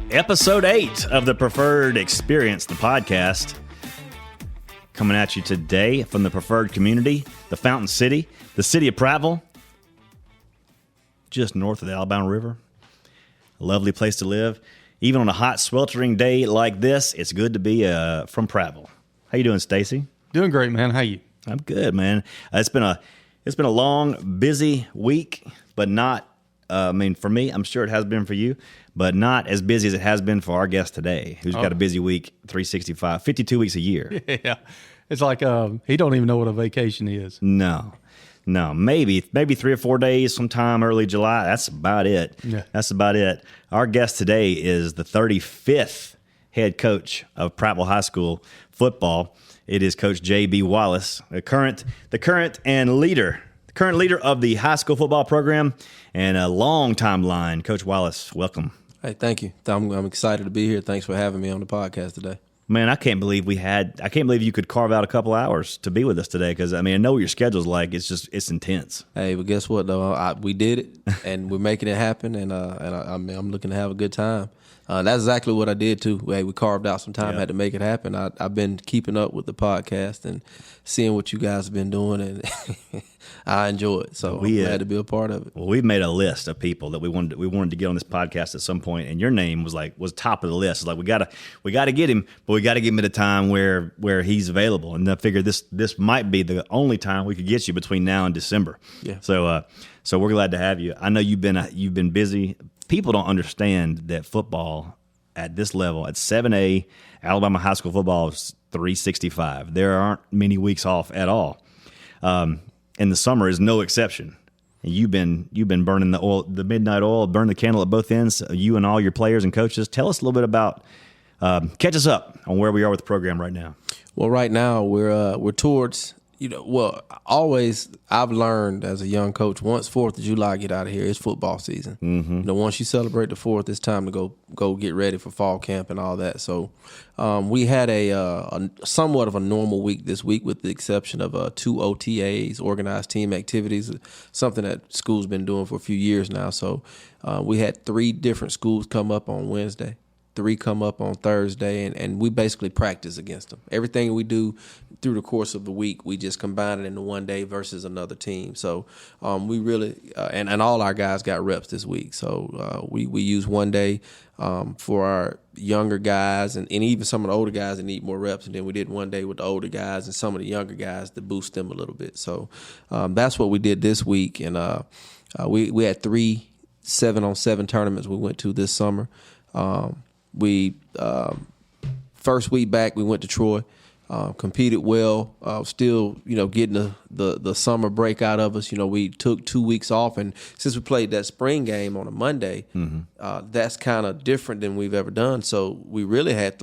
Episode 8 of the Preferred Experience, the podcast, coming at you today from the Preferred community, the Fountain City, the city of Prattville, just north of the Alabama River. A lovely place to live. Even on a hot, sweltering day like this, it's good to be from Prattville. How you doing, Stacy? Doing great, man. How you? I'm good, man. It's been a long, busy week, but not. For me, I'm sure it has been for you, but not as busy as it has been for our guest today, who's got a busy week, 365, 52 weeks a year. Yeah. It's like he don't even know what a vacation is. No. Maybe 3 or 4 days sometime early July. That's about it. Yeah. That's about it. Our guest today is the 35th head coach of Prattville High School football. It is Coach J.B. Wallace, the current leader of the high school football program and a long-time line. Coach Wallace, welcome. Hey, thank you. I'm excited to be here. Thanks for having me on the podcast today. Man, I can't believe you could carve out a couple hours to be with us today because, I know what your schedule's like. It's intense. Hey, but guess what, though? We did it, and we're making it happen, and I'm looking to have a good time. That's exactly what I did, too. Hey, we carved out some time, had to make it happen. I've been keeping up with the podcast and seeing what you guys have been doing, and I enjoy it. So I'm glad to be a part of it. Well, we've made a list of people that we wanted to get on this podcast at some point, and your name was top of the list. It's like we gotta get him, but we gotta get him at a time where he's available. And I figured this might be the only time we could get you between now and December. Yeah. So we're glad to have you. I know you've been busy. People don't understand that football at this level, at 7A, Alabama high school football is 365. There aren't many weeks off at all. And the summer is no exception. And you've been burning the midnight oil, burn the candle at both ends, you and all your players and coaches. Tell us a little bit about, catch us up on where we are with the program right now. Well, right now we're towards, always I've learned as a young coach, once 4th of July get out of here, it's football season. Mm-hmm. Once you celebrate the 4th, it's time to go get ready for fall camp and all that. So we had a somewhat of a normal week this week with the exception of 2 OTAs, organized team activities, something that school's been doing for a few years now. So we had 3 different schools come up on Wednesday. 3 come up on Thursday, and we basically practice against them. Everything we do through the course of the week, we just combine it into one day versus another team. So we really and all our guys got reps this week. So we use one day for our younger guys and even some of the older guys that need more reps, and then we did one day with the older guys and some of the younger guys to boost them a little bit. So that's what we did this week, and we had 3 7-on-7 tournaments we went to this summer. We first week back we went to Troy, competed well. Still, getting the summer break out of us. We took 2 weeks off, and since we played that spring game on a Monday, that's kind of different than we've ever done. So we really had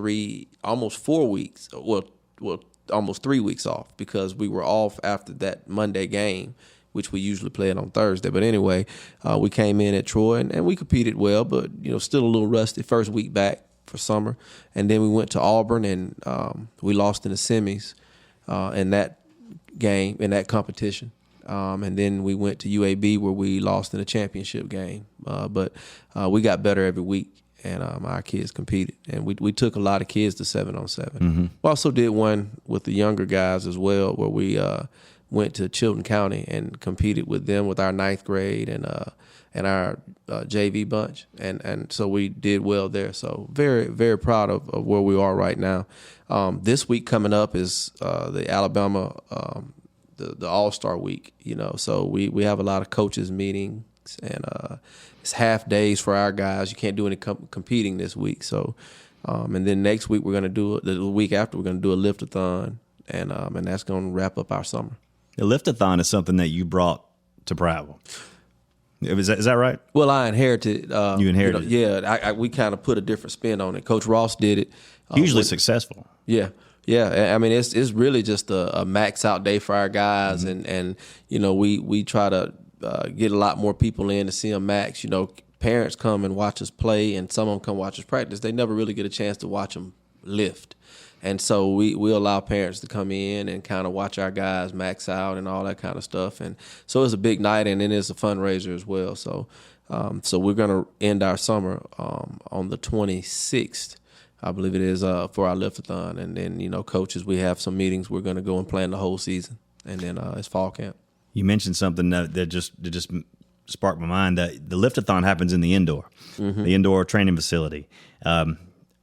almost 4 weeks. Well, almost 3 weeks off because we were off after that Monday game, which we usually play it on Thursday. But anyway, we came in at Troy, and we competed well, but, still a little rusty first week back for summer. And then we went to Auburn, and we lost in the semis in that game, in that competition. And then we went to UAB where we lost in the championship game. But we got better every week, and our kids competed. And we took a lot of kids to 7-on-7. Mm-hmm. We also did one with the younger guys as well where we went to Chilton County and competed with them with our 9th grade and our JV bunch, and so we did well there. So very, very proud of where we are right now. This week coming up is the Alabama the All-Star week. So we have a lot of coaches meetings, and it's half days for our guys. You can't do any competing this week. So and then next week the week after we're gonna do a lift-a-thon, and that's gonna wrap up our summer. The lift-a-thon is something that you brought to Prattville. Is that right? Well, I inherited. You inherited it. We kind of put a different spin on it. Coach Ross did it. Hugely successful. Yeah. It's really just a max out day for our guys, and we try to get a lot more people in to see them max. Parents come and watch us play, and some of them come watch us practice. They never really get a chance to watch them lift. And so we allow parents to come in and kind of watch our guys max out and all that kind of stuff. And so it's a big night, and then it's a fundraiser as well. So we're going to end our summer on the 26th, I believe it is, for our liftathon. And then, coaches, we have some meetings. We're going to go and plan the whole season. And then it's fall camp. You mentioned something that just sparked my mind. That the liftathon happens in the indoor, the indoor training facility.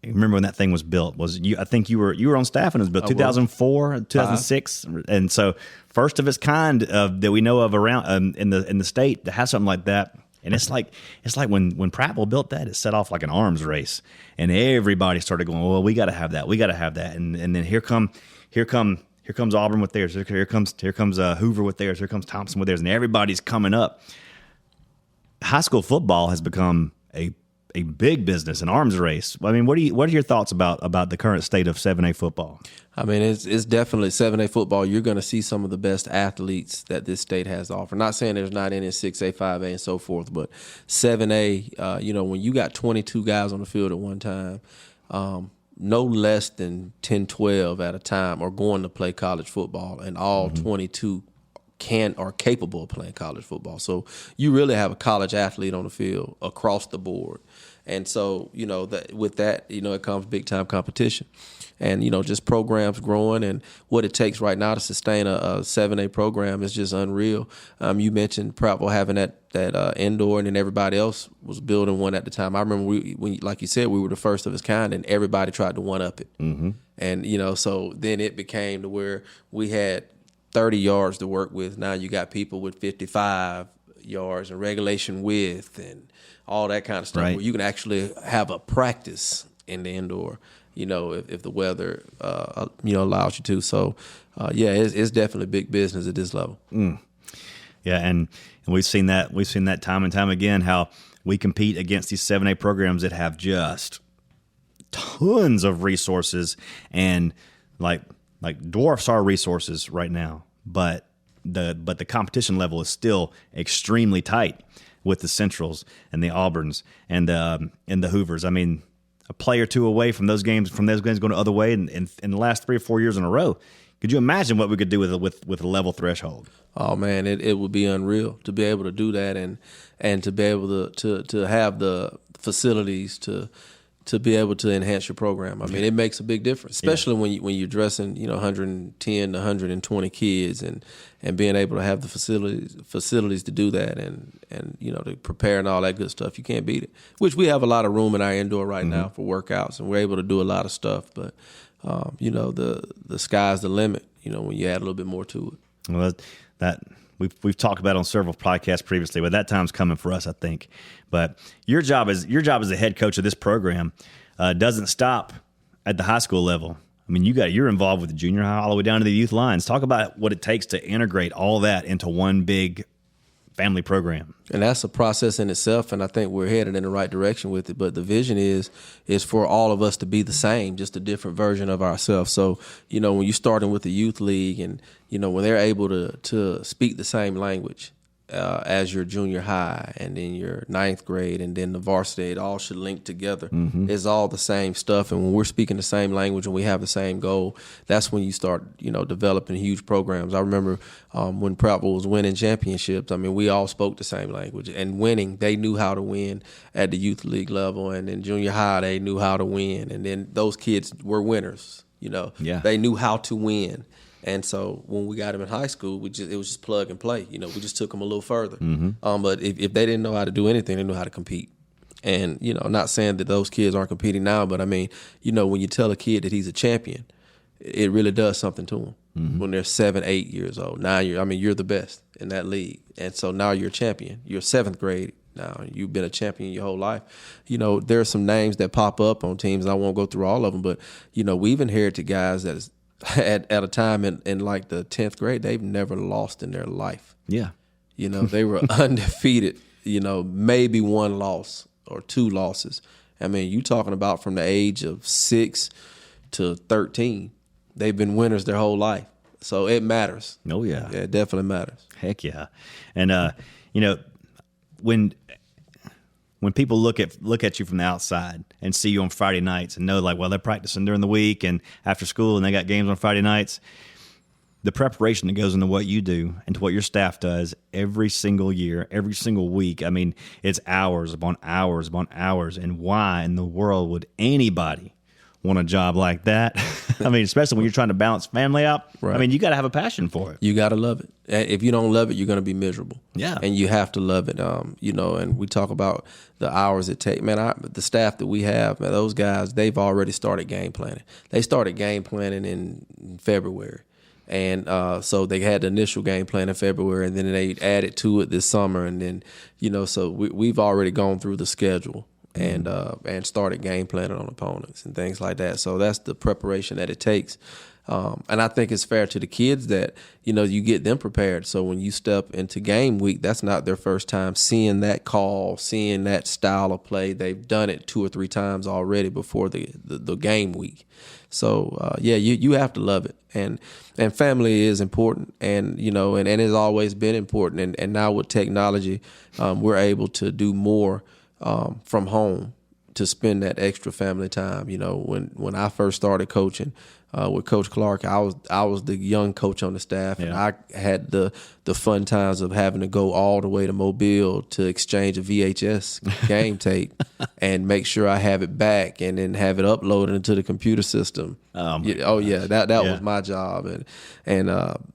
Remember when that thing was built? I think you were on staff when it was built, 2004, 2006, and so first of its kind that we know of around in the state to have something like that. And it's like when Prattville built that, it set off like an arms race, and everybody started going, well, we got to have that, and then here comes Auburn with theirs, here comes Hoover with theirs, here comes Thompson with theirs, and everybody's coming up. High school football has become a big business, an arms race. I mean, what are your thoughts about the current state of 7A football? I mean, it's definitely 7A football. You're going to see some of the best athletes that this state has to offer. Not saying there's not any in 6A, 5A, and so forth, but 7A, when you got 22 guys on the field at one time, no less than 10, 12 at a time are going to play college football, and all 22 are capable of playing college football. So you really have a college athlete on the field across the board. And so, with that, it comes big time competition. And, just programs growing, and what it takes right now to sustain a 7A program is just unreal. You mentioned Prattville having that indoor, and then everybody else was building one at the time. I remember when, like you said, we were the first of its kind, and everybody tried to one-up it. And, so then it became to where we had 30 yards to work with. Now you got people with 55 yards and regulation width and all that kind of stuff, right, where you can actually have a practice in the indoor, if the weather, allows you to. So, it's definitely big business at this level. Yeah, and we've seen that time and time again, how we compete against these 7A programs that have just tons of resources and like dwarfs our resources right now, but the competition level is still extremely tight with the Centrals and the Auburns and the Hoovers. I mean, a play or two away from those games going the other way in the last 3 or 4 years in a row. Could you imagine what we could do with a level threshold? Oh man, it would be unreal to be able to do that and to be able to have the facilities to be able to enhance your program. I mean, it makes a big difference, especially when you're dressing, 110 to 120 kids and being able to have the facilities to do that and to prepare and all that good stuff. You can't beat it, which we have a lot of room in our indoor right now for workouts, and we're able to do a lot of stuff. But, the sky's the limit, when you add a little bit more to it. Well, that we've talked about on several podcasts previously, but that time's coming for us, I think. But your job as the head coach of this program doesn't stop at the high school level. I mean, you're involved with the junior high all the way down to the youth lines. Talk about what it takes to integrate all that into one big family program. And that's a process in itself, and I think we're headed in the right direction with it. But the vision is for all of us to be the same, just a different version of ourselves. So, when you're starting with the youth league and, when they're able to speak the same language as your junior high and then your ninth grade and then the varsity, it all should link together. It's all the same stuff. And when we're speaking the same language and we have the same goal, that's when you start, developing huge programs. I remember when Prattville was winning championships, I mean, we all spoke the same language. And winning, they knew how to win at the youth league level. And in junior high, they knew how to win. And then those kids were winners, They knew how to win. And so when we got them in high school, it was just plug and play. We just took them a little further. But if they didn't know how to do anything, they knew how to compete. And, not saying that those kids aren't competing now, but I mean, when you tell a kid that he's a champion, it really does something to them. When they're 7, 8 years old. Now you're the best in that league. And so now you're a champion. You're 7th grade now. You've been a champion your whole life. There are some names that pop up on teams, and I won't go through all of them, but, we've inherited guys that is at a time in like the 10th grade, they've never lost in their life. Yeah. They were undefeated, maybe one loss or 2 losses. I mean, you talking about from the age of 6 to 13, they've been winners their whole life. So it matters. Oh yeah, Yeah, it definitely matters. Heck yeah. And when people look at you from the outside and see you on Friday nights and know like, well, they're practicing during the week and after school and they got games on Friday nights, the preparation that goes into what you do and to what your staff does every single year, every single week, I mean, it's hours upon hours upon hours. And why in the world would anybody want a job like that? I mean, especially when you're trying to balance family out. Right. I mean, you got to have a passion for it. You got to love it. If you don't love it, you're going to be miserable. Yeah. And you have to love it. And we talk about the hours it takes. Man, the staff that we have, man, those guys, they've already started game planning. They started game planning in February. And so they had the initial game plan in February, and then they added to it this summer. And then, so we've already gone through the schedule and started game planning on opponents and things like that. So that's the preparation that it takes. And I think it's fair to the kids that, you get them prepared. So when you step into game week, that's not their first time seeing that call, seeing that style of play. They've done it 2 or 3 times already before the game week. So, you have to love it. And family is important, and it's always been important. And now with technology, we're able to do more from home to spend that extra family time. When I first started coaching with Coach Clark, I was the young coach on the staff, and I had the fun times of having to go all the way to Mobile to exchange a VHS game tape and make sure I have it back and then have it uploaded into the computer system. That was my job. And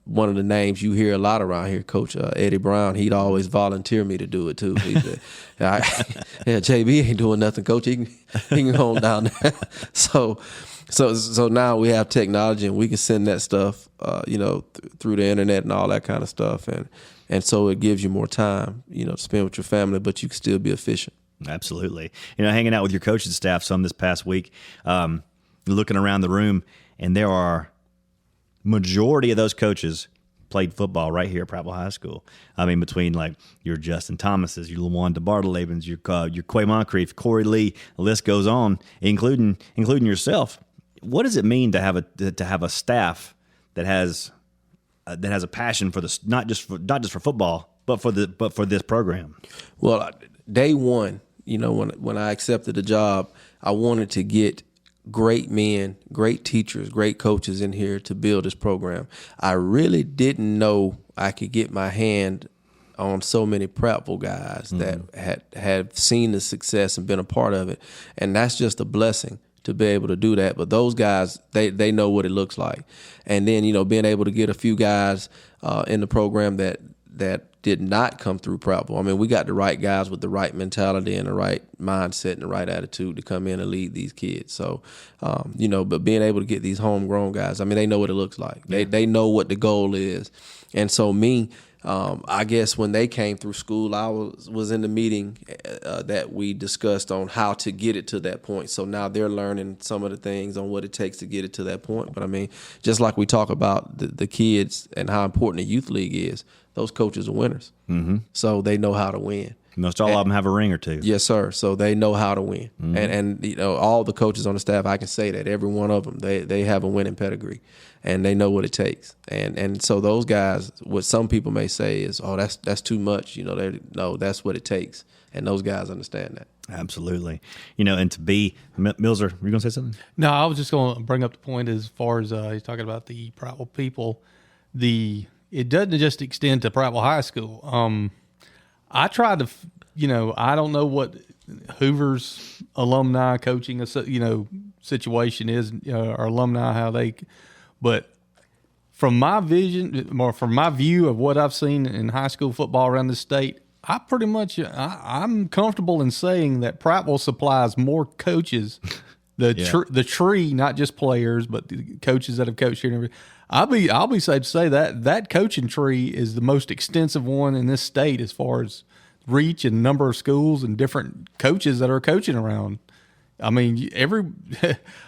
one of the names you hear a lot around here, Coach Eddie Brown, he'd always volunteer me to do it too. He said, JB ain't doing nothing, Coach. He can go on down there. So now we have technology and we can send that stuff, through the internet and all that kind of stuff. And so it gives you more time, to spend with your family, but you can still be efficient. Absolutely. Hanging out with your coaching staff some this past week, looking around the room, and there are majority of those coaches played football right here at Powell High School. I mean, between like your Justin Thomases, your LaJuan DeBartolabens, your Quay Moncrief, Corey Lee, the list goes on, including yourself. What does it mean to have a staff that has a passion for this, not just for football, but for this program? Well, day one, when I accepted the job, I wanted to get great men, great teachers, great coaches in here to build this program. I really didn't know I could get my hand on so many Prattville guys that had seen the success and been a part of it, and that's just a blessing to be able to do that. But those guys, they know what it looks like. And then, being able to get a few guys in the program that did not come through Prattville. I mean, we got the right guys with the right mentality and the right mindset and the right attitude to come in and lead these kids. So, but being able to get these homegrown guys, I mean, they know what it looks like. Yeah. They know what the goal is. And so I guess when they came through school, I was in the meeting that we discussed on how to get it to that point. So now they're learning some of the things on what it takes to get it to that point. But I mean, just like we talk about the kids and how important the youth league is, those coaches are winners. Mm-hmm. So they know how to win. Most all of them have a ring or two. Yes, sir. So they know how to win. Mm-hmm. And all the coaches on the staff, I can say that every one of them, they have a winning pedigree, and they know what it takes. And so those guys, what some people may say is, oh, that's too much. No, that's what it takes, and those guys understand that. Absolutely. And to be Millzer, were you going to say something? No, I was just going to bring up the point as far as he's talking about the Prattville people. It doesn't just extend to Prattville High School. I tried to, I don't know what Hoover's alumni coaching, situation is, or alumni, but from my vision, or from my view of what I've seen in high school football around the state, I'm comfortable in saying that Prattville supplies more coaches, the tree, not just players, but the coaches that have coached here and everything. I'll be safe to say that coaching tree is the most extensive one in this state as far as reach and number of schools and different coaches that are coaching around. I mean,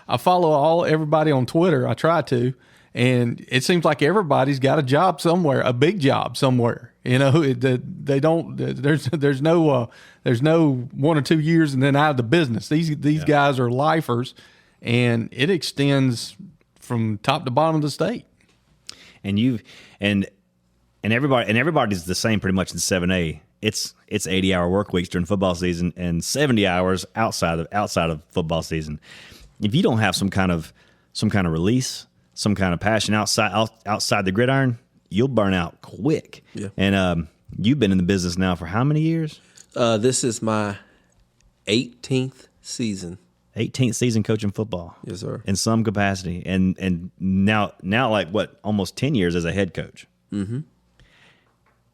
I follow everybody on Twitter. I try to, and it seems like everybody's got a job somewhere, a big job somewhere. They don't. There's no 1 or 2 years and then out of the business. These guys are lifers, and it extends from top to bottom of the state. and everybody's the same pretty much in 7A. It's 80-hour work weeks during football season and 70 hours outside of football season. If you don't have some kind of release, some kind of passion outside the gridiron, you'll burn out quick. Yeah. And you've been in the business now for how many years? This is my 18th season. 18th season coaching football. Yes, sir. In some capacity, and now like what, almost 10 years as a head coach. Mm-hmm.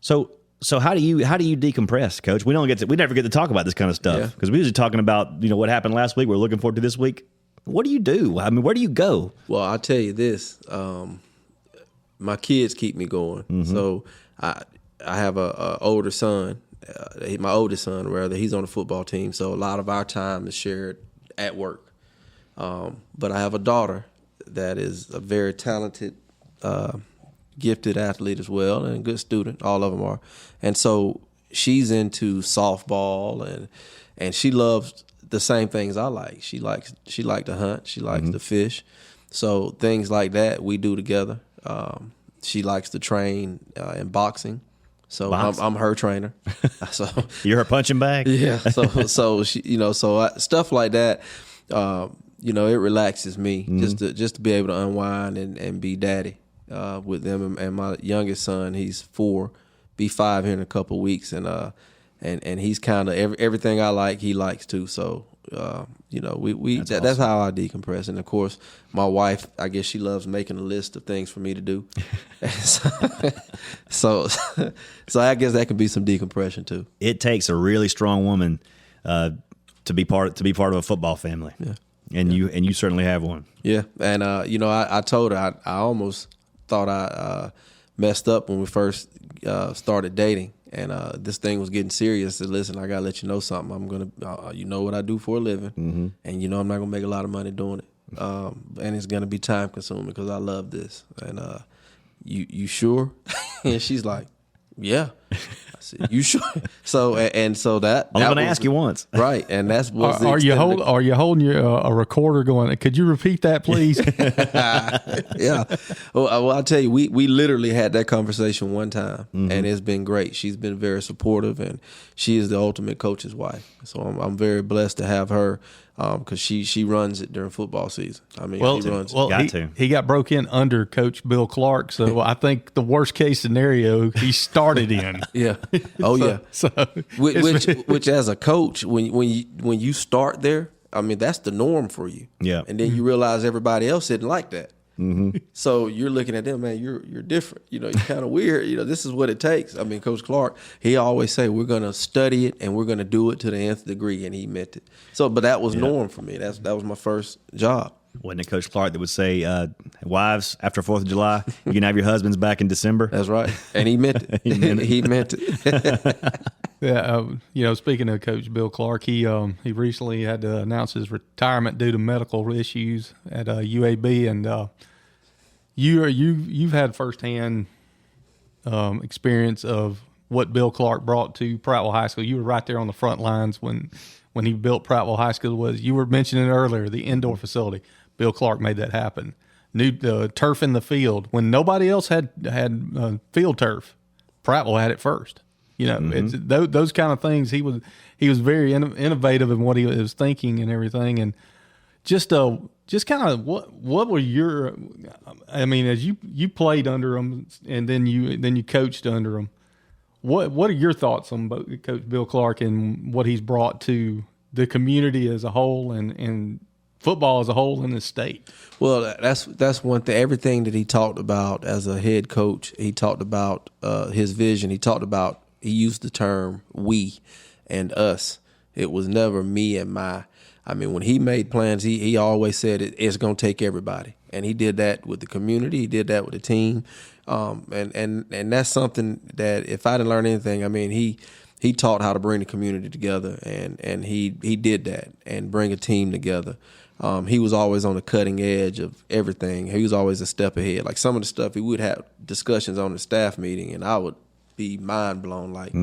So how do you decompress, Coach? We never get to talk about this kind of stuff because we usually talking about what happened last week. We're looking forward to this week. What do you do? I mean, where do you go? Well, I'll tell you this. My kids keep me going. Mm-hmm. So I have a older son. My oldest son, rather, he's on the football team. So a lot of our time is shared at work. But I have a daughter that is a very talented, gifted athlete as well, and a good student. All of them are. And so she's into softball, and she loves the same things I like. She likes to hunt. She likes to fish. So things like that we do together. She likes to train in boxing. So I'm her trainer. So you're her punching bag. Yeah. So she, stuff like that. It relaxes me just to be able to unwind and be daddy with them. And my youngest son, he's 4, be 5 here in a couple of weeks, and he's kind of everything I like, he likes too. So that's how I decompress. And of course, my wife, I guess she loves making a list of things for me to do. so I guess that can be some decompression too. It takes a really strong woman to be part of a football family. Yeah. And you certainly have one. Yeah. And I told her I almost thought I messed up when we first started dating. And this thing was getting serious. I said, listen, I got to let you know something. I'm going to, you know what I do for a living. And I'm not going to make a lot of money doing it. And it's going to be time consuming because I love this. And you sure? And she's like, yeah. I said, you sure? So that I'm going to ask you once. Right. And that's what are you holding a recorder going, could you repeat that, please? Yeah. Well, I'll tell you, we literally had that conversation one time, and it's been great. She's been very supportive, and she is the ultimate coach's wife. So I'm very blessed to have her because she runs it during football season. I mean, she runs it. He got broke in under Coach Bill Clark, so I think the worst case scenario he started in. Yeah. Oh, yeah. So which as a coach, when you start there, I mean, that's the norm for you. Yeah. And then you realize everybody else didn't like that. So you're looking at them, man, you're different. You're kind of weird. This is what it takes. I mean, Coach Clark, he always say, we're going to study it and we're going to do it to the nth degree. And he meant it. So, but that was norm for me. That was my first job. Wasn't it Coach Clark that would say, wives, after 4th of July, you can have your husbands back in December? That's right. And he meant it. He meant it. Yeah. Speaking of Coach Bill Clark, he recently had to announce his retirement due to medical issues at UAB, and you've had firsthand experience of what Bill Clark brought to Prattville High School. You were right there on the front lines when he built Prattville High School. You were mentioning earlier the indoor facility. Bill Clark made that happen. New turf in the field when nobody else had field turf. Prattville had it first. It's those kind of things. He was very innovative in what he was thinking and everything. And just kind of what were your? I mean, as you played under him and then you coached under him. What are your thoughts on Coach Bill Clark and what he's brought to the community as a whole and football as a whole in the state? Well, that's one thing. Everything that he talked about as a head coach, he talked about his vision. He used the term we and us. It was never me and my. I mean, when he made plans, he always said it's going to take everybody. And he did that with the community. He did that with the team. And that's something that if I didn't learn anything, I mean, he taught how to bring the community together, and he did that and bring a team together. He was always on the cutting edge of everything. He was always a step ahead. Like some of the stuff, he would have discussions on the staff meeting, and I would be mind blown. Like,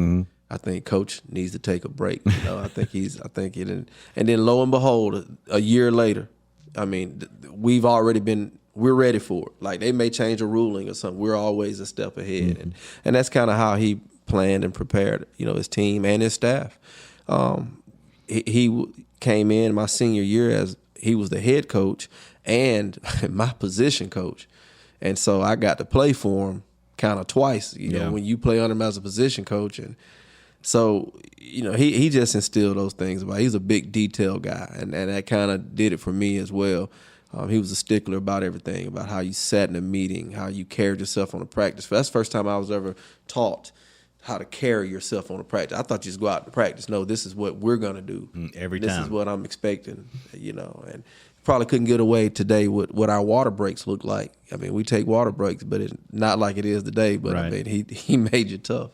I think Coach needs to take a break. I think he didn't. And then lo and behold, a year later, I mean, we've already been we're ready for it. Like they may change a ruling or something. We're always a step ahead. And that's kind of how he planned and prepared, his team and his staff. He came in my senior year as he was the head coach and my position coach. And so I got to play for him kind of twice, when you play under him as a position coach. And so, he just instilled those things about. He's a big detail guy, and that kind of did it for me as well. He was a stickler about everything, about how you sat in a meeting, how you carried yourself on a practice. That's the first time I was ever taught how to carry yourself on a practice. I thought you just go out to practice. No, this is what we're going to do. Every time. This is what I'm expecting, and probably couldn't get away today with what our water breaks look like. I mean, we take water breaks, but it's not like it is today. But, right. I mean, he made you tough.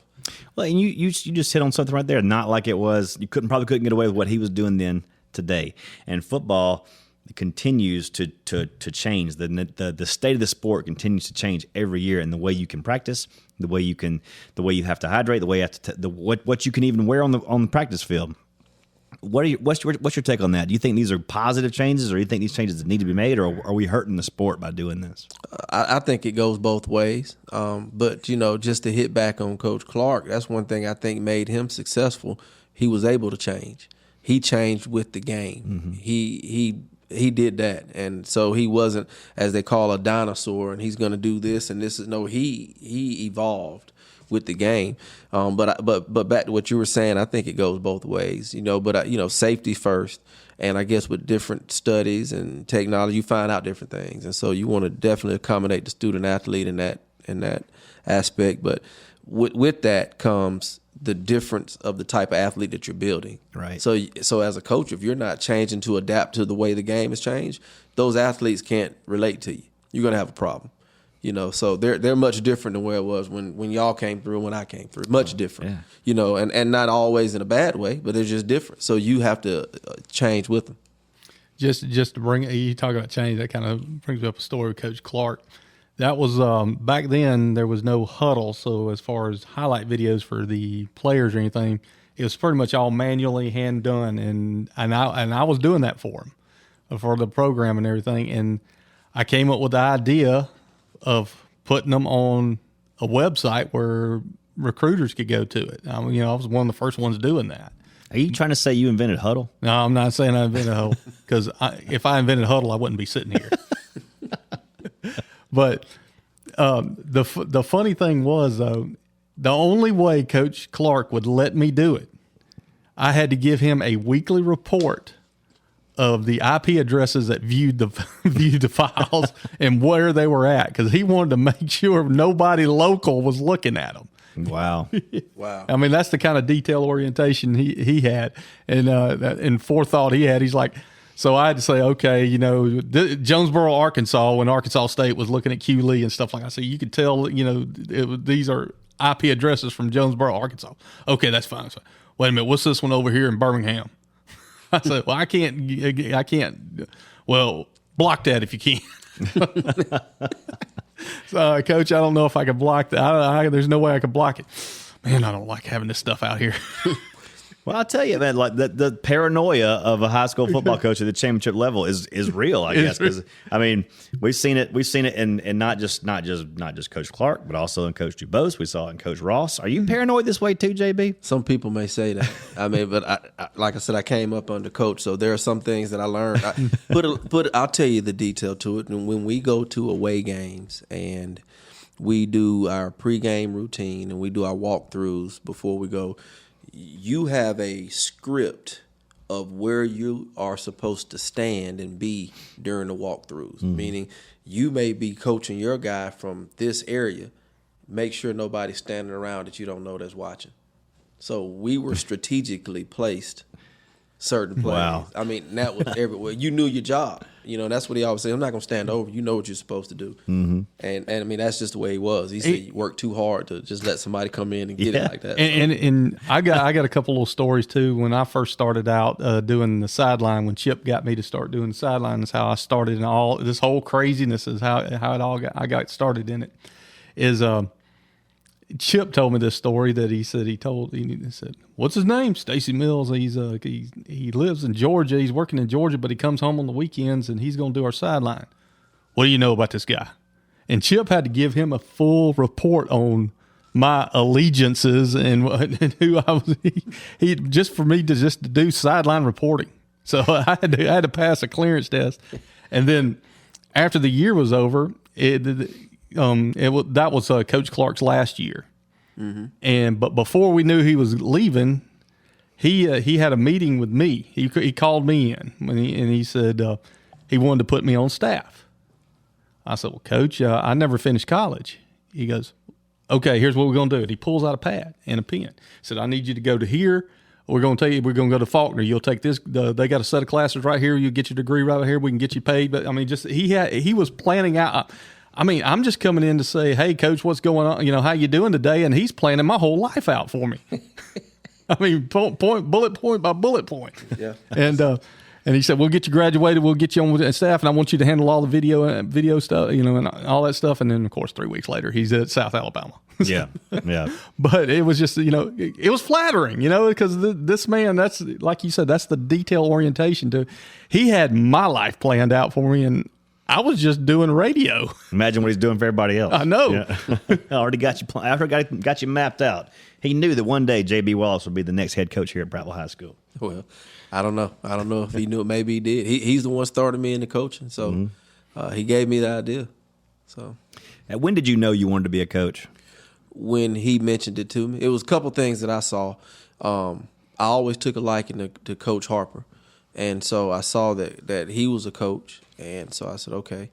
Well, and you just hit on something right there. Not like it was. You probably couldn't get away with what he was doing then today. And football continues to change. The state of the sport continues to change every year, and the way you can practice, the way you have to hydrate, the way you have to what you can even wear on the practice field. What's your take on that? Do you think these are positive changes, or do you think these changes need to be made, or are we hurting the sport by doing this? I think it goes both ways. But just to hit back on Coach Clark, that's one thing I think made him successful. He was able to change. He changed with the game. Mm-hmm. He did that, and so he wasn't, as they call, a dinosaur, and he's going to do this and this is no. He evolved with the game. But back to what you were saying, I think it goes both ways. But safety first, and I guess with different studies and technology, you find out different things, and so you want to definitely accommodate the student athlete in that aspect. But with that comes the difference of the type of athlete that you're building. Right. So as a coach, if you're not changing to adapt to the way the game has changed, those athletes can't relate to you. You're going to have a problem. So they're much different than where it was when y'all came through and when I came through. Much different. Yeah. And not always in a bad way, but they're just different. So you have to change with them. Just to bring you talk about change, that kind of brings up a story with Coach Clark. That was back then. There was no huddle, so as far as highlight videos for the players or anything, it was pretty much all manually hand done, and I was doing that for them, for the program and everything. And I came up with the idea of putting them on a website where recruiters could go to it. I was one of the first ones doing that. Are you trying to say you invented Huddle? No, I'm not saying I invented Huddle, because if I invented Huddle, I wouldn't be sitting here. But the funny thing was, though, the only way Coach Clark would let me do it, I had to give him a weekly report of the IP addresses that viewed the files and where they were at, because he wanted to make sure nobody local was looking at them. Wow. Wow. I mean, that's the kind of detail orientation he had, and forethought he had. He's like, so I had to say, okay, Jonesboro, Arkansas, when Arkansas State was looking at Q Lee and stuff like that. So you could tell, these are IP addresses from Jonesboro, Arkansas. Okay, that's fine. So, wait a minute, what's this one over here in Birmingham? I said, well, I can't. Well, block that if you can. So, Coach, I don't know if I can block that. There's no way I can block it. Man, I don't like having this stuff out here. Well, I'll tell you, man, like the paranoia of a high school football coach at the championship level is real, I guess. Because we've seen it in not just Coach Clark, but also in Coach Dubose. We saw it in Coach Ross. Are you paranoid this way too, JB? Some people may say that. But I like I said, I came up under Coach, so there are some things that I learned. I'll tell you the detail to it. And when we go to away games and we do our pregame routine and we do our walkthroughs before we go, you have a script of where you are supposed to stand and be during the walkthroughs. Mm-hmm. Meaning you may be coaching your guy from this area. Make sure nobody's standing around that you don't know that's watching. So we were strategically placed certain plays. Wow. That was everywhere. You knew your job. That's what he always said. I'm not going to stand over. You know what you're supposed to do. Mm-hmm. And that's just the way he was. He said you work too hard to just let somebody come in and get it like that. And I got a couple little stories too. When I first started out doing the sideline, when Chip got me to start doing the sideline, is how I started, and all this whole craziness is how it all I got started in it. Is Chip told me this story that he said, what's his name? Stacy Mills. He lives in Georgia. He's working in Georgia, but he comes home on the weekends and he's going to do our sideline. what do you know about this guy? And Chip had to give him a full report on my allegiances and who I was. He just for me to do sideline reporting. So I had to pass a clearance test, and then after the year was over, that was Coach Clark's last year, but before we knew he was leaving, he had a meeting with me. He called me in and he said he wanted to put me on staff. I said, well, Coach, I never finished college. He goes, okay, here's what we're going to do. And he pulls out a pad and a pen. He said, I need you to go to here. We're going to tell you, we're going to go to Faulkner. You'll take this. They got a set of classes right here. You get your degree right here. We can get you paid. But I mean, he was planning out. I mean, I'm just coming in to say, hey, Coach, what's going on? You know, how you doing today? And he's planning my whole life out for me. I mean, bullet point by bullet point. Yeah. And he said, we'll get you graduated. We'll get you on with staff. And I want you to handle all the video stuff, you know, and all that stuff. And then, of course, 3 weeks later, he's at South Alabama. Yeah. But it was just, you know, it was flattering, you know, because this man, that's, like you said, that's the detail orientation. He had my life planned out for me, and I was just doing radio. Imagine what he's doing for everybody else. I know. Yeah. I already got you. I already got you mapped out. He knew that one day J.B. Wallace would be the next head coach here at Prattville High School. Well, I don't know. I don't know if he knew it. Maybe he did. He's the one started me into coaching, so he gave me the idea. So, and when did you know you wanted to be a coach? When he mentioned it to me, it was a couple things that I saw. I always took a liking to Coach Harper, and so I saw that he was a coach, and so I said, okay,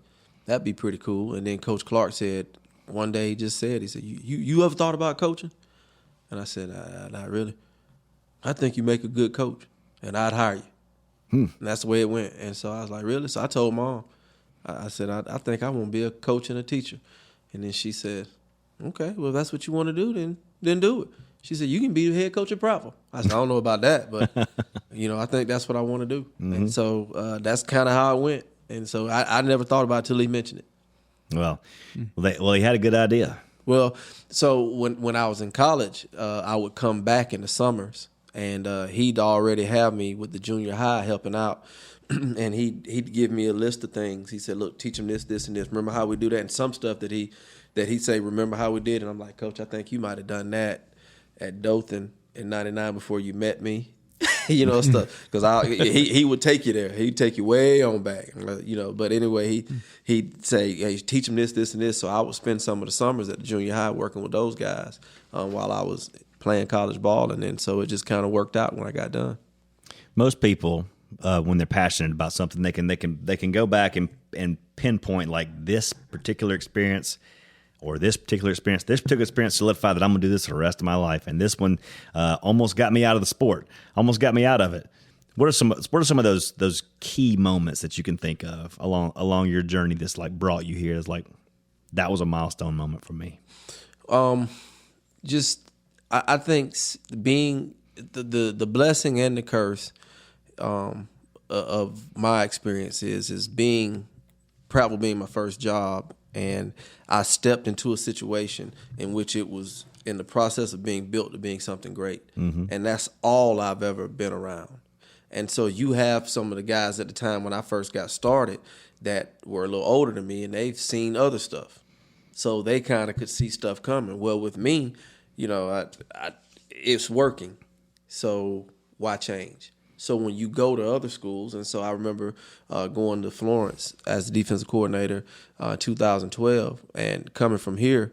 that'd be pretty cool. And then Coach Clark said one day, he said, you ever thought about coaching? And I said, not really. I think you make a good coach, and I'd hire you. And that's the way it went. And so I was like, really? So I told Mom, I said, I think I want to be a coach and a teacher. And then she said, okay, well, if that's what you want to do, then do it. She said, you can be the head coach at Prattville. I said, I don't know about that, but, you know, I think that's what I want to do. And so that's kind of how it went. And so I never thought about it until he mentioned it. Well, he had a good idea. Well, so when I was in college, I would come back in the summers, and he'd already have me with the junior high helping out. And he'd give me a list of things. He said, look, teach them this, this, and this. Remember how we do that? And some stuff that he'd say, remember how we did? And I'm like, Coach, I think you might have done that at Dothan in '99 before you met me. You know, stuff. Because he would take you there. He'd take you way on back. You know, but anyway, he'd say, hey, teach them this, this, and this. So I would spend some of the summers at the junior high working with those guys while I was playing college ball. And then so it just kind of worked out when I got done. Most people, when they're passionate about something, they can go back and pinpoint like this particular experience or this particular experience solidified that I'm going to do this for the rest of my life. And this one almost got me out of the sport, almost got me out of it. What are some of those key moments that you can think of along your journey that's like brought you here? It's like, that was a milestone moment for me. I think being the blessing and the curse of my experience is being Prattville being my first job. And I stepped into a situation in which it was in the process of being built to being something great. And that's all I've ever been around. And so you have some of the guys at the time when I first got started that were a little older than me, and they've seen other stuff. So they kind of could see stuff coming. Well, with me, you know, it's working. So why change? So when you go to other schools, and so I remember going to Florence as the defensive coordinator 2012, and coming from here,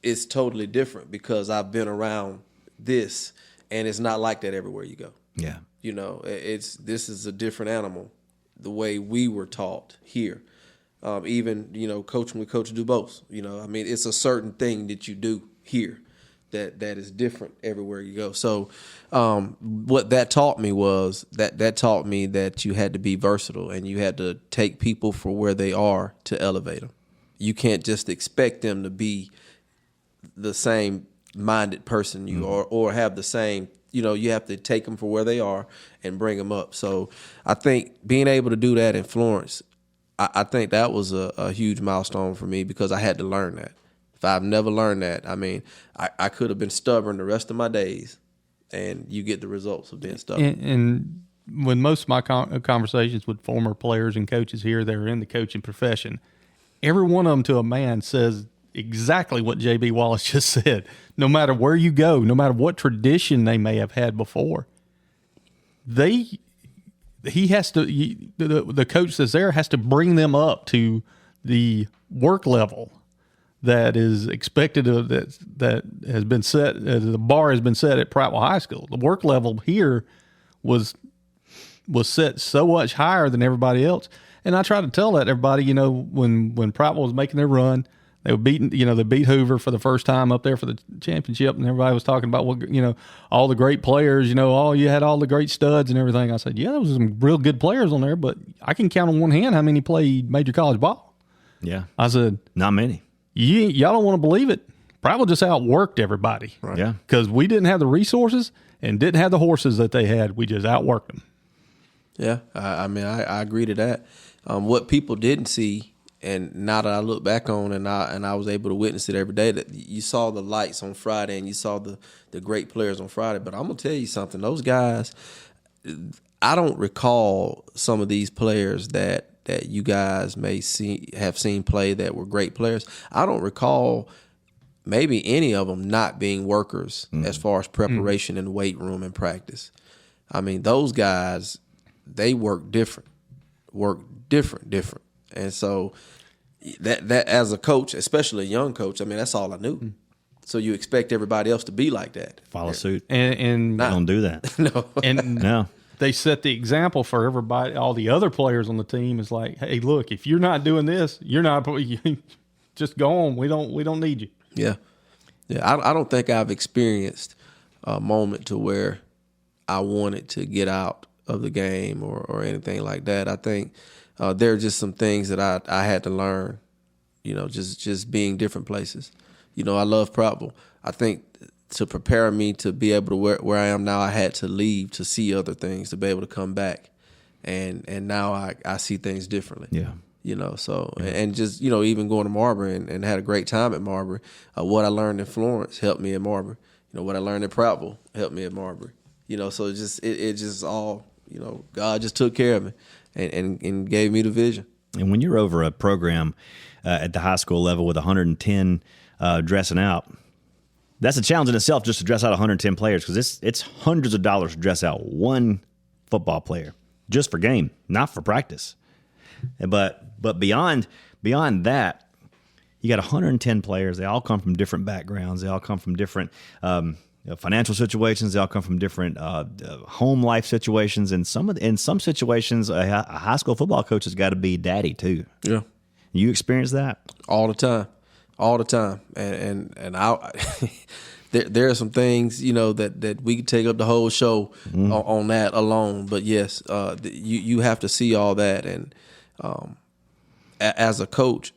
it's totally different because I've been around this, and it's not like that everywhere you go. Yeah. You know, this is a different animal, the way we were taught here. Even, you know, coaching with Coach Dubose, you know, I mean, it's a certain thing that you do here that is different everywhere you go. So what that taught me was that taught me that you had to be versatile and you had to take people for where they are to elevate them. You can't just expect them to be the same minded person you are or have the same, you know, you have to take them for where they are and bring them up. So I think being able to do that in Florence, I think that was a huge milestone for me because I had to learn that. If I've never learned that, I mean, I could have been stubborn the rest of my days, and you get the results of being stubborn. And when most of my conversations with former players and coaches here that are in the coaching profession, every one of them to a man says exactly what J.B. Wallace just said. No matter where you go, no matter what tradition they may have had before, the coach that's there has to bring them up to the work level that is expected of that has been set. The bar has been set at Prattville High School. The work level here was set so much higher than everybody else. And I try to tell that everybody, when Prattville was making their run, they were beating, they beat Hoover for the first time up there for the championship, and everybody was talking about all the great players, you had all the great studs and everything. I said, yeah, there was some real good players on there, but I can count on one hand how many played major college ball. Yeah. I said, not many. Y'all don't want to believe it. Prattville just outworked everybody. Right. Yeah. Because we didn't have the resources and didn't have the horses that they had. We just outworked them. Yeah. I agree to that. What people didn't see, and now that I look back on and I was able to witness it every day, that you saw the lights on Friday and you saw the great players on Friday. But I'm going to tell you something. Those guys, I don't recall some of these players that you guys may have seen play that were great players. I don't recall maybe any of them not being workers as far as preparation in the weight room and practice. I mean, those guys, they work different. And so that as a coach, especially a young coach, that's all I knew. So you expect everybody else to be like that. Follow suit. And don't do that. No. And no. They set the example for everybody. All the other players on the team is like, hey, look, if you're not doing this, you're not. Just go on. We don't need you. Yeah. I don't think I've experienced a moment to where I wanted to get out of the game or anything like that. I think there are just some things that I had to learn. Just being different places. I love Prattville. I think to prepare me to be able to where I am now, I had to leave to see other things, to be able to come back. And now I see things differently. Yeah. And just, even going to Marbury and had a great time at Marbury. What I learned in Florence helped me at Marbury. What I learned at Prattville helped me at Marbury. So it just all, God just took care of me and gave me the vision. And when you're over a program at the high school level with 110 dressing out, that's a challenge in itself, just to dress out 110 players, because it's hundreds of dollars to dress out one football player just for game, not for practice. But beyond that, you got 110 players. They all come from different backgrounds. They all come from different financial situations. They all come from different home life situations. And in some situations, a high school football coach has got to be daddy too. Yeah, you experience that all the time, and I. There are some things, that we could take up the whole show on that alone. But yes, you have to see all that. And as a coach,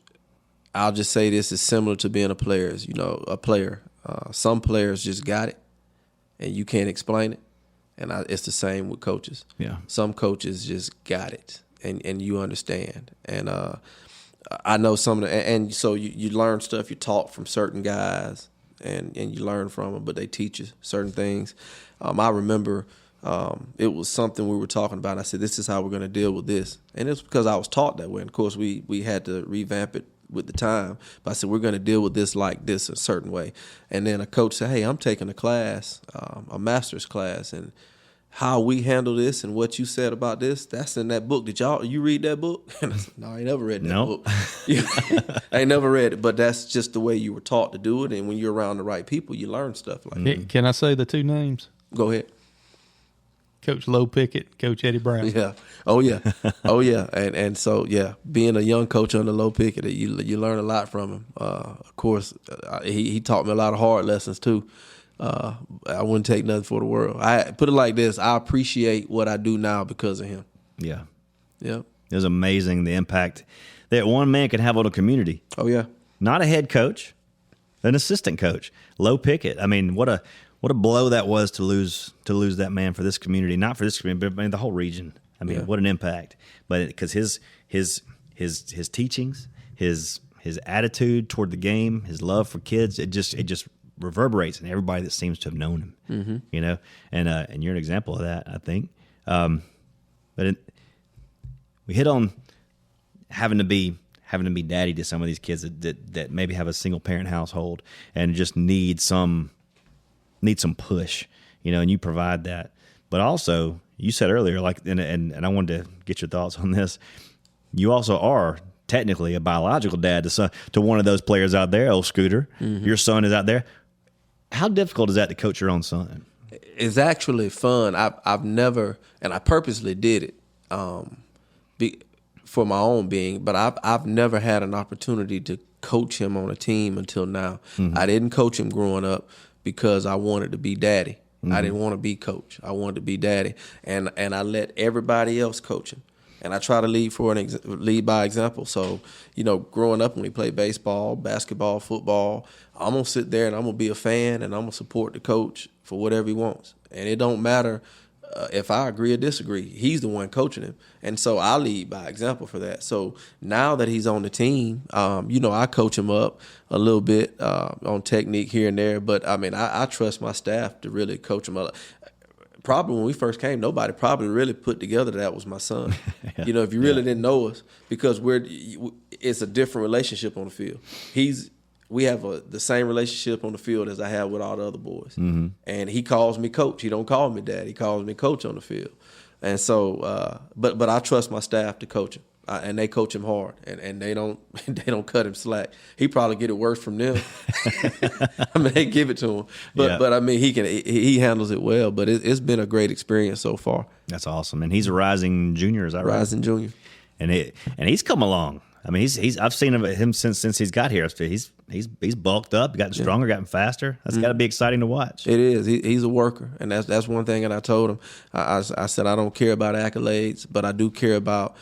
I'll just say this is similar to being a player. Some players just got it, and you can't explain it. And it's the same with coaches. Yeah, some coaches just got it, and you understand. And I know some of the, and so you learn stuff you taught from certain guys, and you learn from them, but they teach you certain things. I remember it was something we were talking about. I said, this is how we're going to deal with this. And it's because I was taught that way. And, of course, we had to revamp it with the time. But I said, we're going to deal with this like this a certain way. And then a coach said, hey, I'm taking a class, a master's class, and how we handle this and what you said about this, that's in that book. You read that book? And I said, no, I ain't never read that book. I ain't never read it, but that's just the way you were taught to do it. And when you're around the right people, you learn stuff like that. Can I say the two names? Go ahead. Coach Low Pickett, Coach Eddie Brown. Yeah. Oh, yeah. Oh, yeah. And so, yeah, being a young coach under Low Pickett, you learn a lot from him. Of course, he taught me a lot of hard lessons, too. I wouldn't take nothing for the world. I put it like this: I appreciate what I do now because of him. Yeah, yeah. It was amazing the impact that one man can have on a community. Oh yeah, not a head coach, an assistant coach. Low Pickett. I mean, what a blow that was to lose that man for this community, not for this community, but the whole region. I mean, what an impact! But because his teachings, his attitude toward the game, his love for kids, it just reverberates in everybody that seems to have known him, and you're an example of that, I think. But we hit on having to be having to be daddy to some of these kids that maybe have a single parent household and just need some push, and you provide that. But also, you said earlier, and I wanted to get your thoughts on this. You also are technically a biological dad to one of those players out there, old Scooter. Mm-hmm. Your son is out there. How difficult is that to coach your own son? It's actually fun. I've never, and I purposely did it for my own being, but I've never had an opportunity to coach him on a team until now. Mm-hmm. I didn't coach him growing up because I wanted to be daddy. Mm-hmm. I didn't want to be coach. I wanted to be daddy, and I let everybody else coach him. And I try to lead by example. So, growing up when we played baseball, basketball, football, I'm going to sit there and I'm going to be a fan and I'm going to support the coach for whatever he wants. And it don't matter if I agree or disagree. He's the one coaching him. And so I lead by example for that. So now that he's on the team, I coach him up a little bit on technique here and there. But, I trust my staff to really coach him up. Probably when we first came, nobody probably really put together that was my son. Yeah. If you really didn't know us, because it's a different relationship on the field. We have the same relationship on the field as I have with all the other boys. Mm-hmm. And he calls me coach. He don't call me dad. He calls me coach on the field. And so, but I trust my staff to coach him. And they coach him hard, and they don't cut him slack. He probably get it worse from them. They give it to him, but he handles it well. But it's been a great experience so far. That's awesome, and he's a rising junior, is that right? Rising junior, and he's come along. I've seen him since he's got here. He's bulked up, gotten stronger, gotten faster. That's got to be exciting to watch. It is. He's a worker, and that's one thing that I told him. I said I don't care about accolades, but I do care about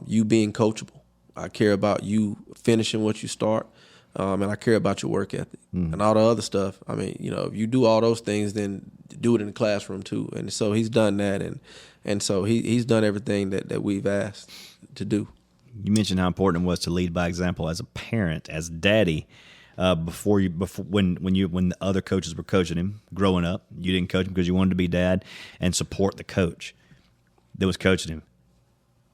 you being coachable. I care about you finishing what you start, and I care about your work ethic and all the other stuff. If you do all those things, then do it in the classroom too. And so he's done that, and so he's done everything that we've asked to do. You mentioned how important it was to lead by example as a parent, as daddy. Before when the other coaches were coaching him growing up, you didn't coach him because you wanted to be dad and support the coach that was coaching him.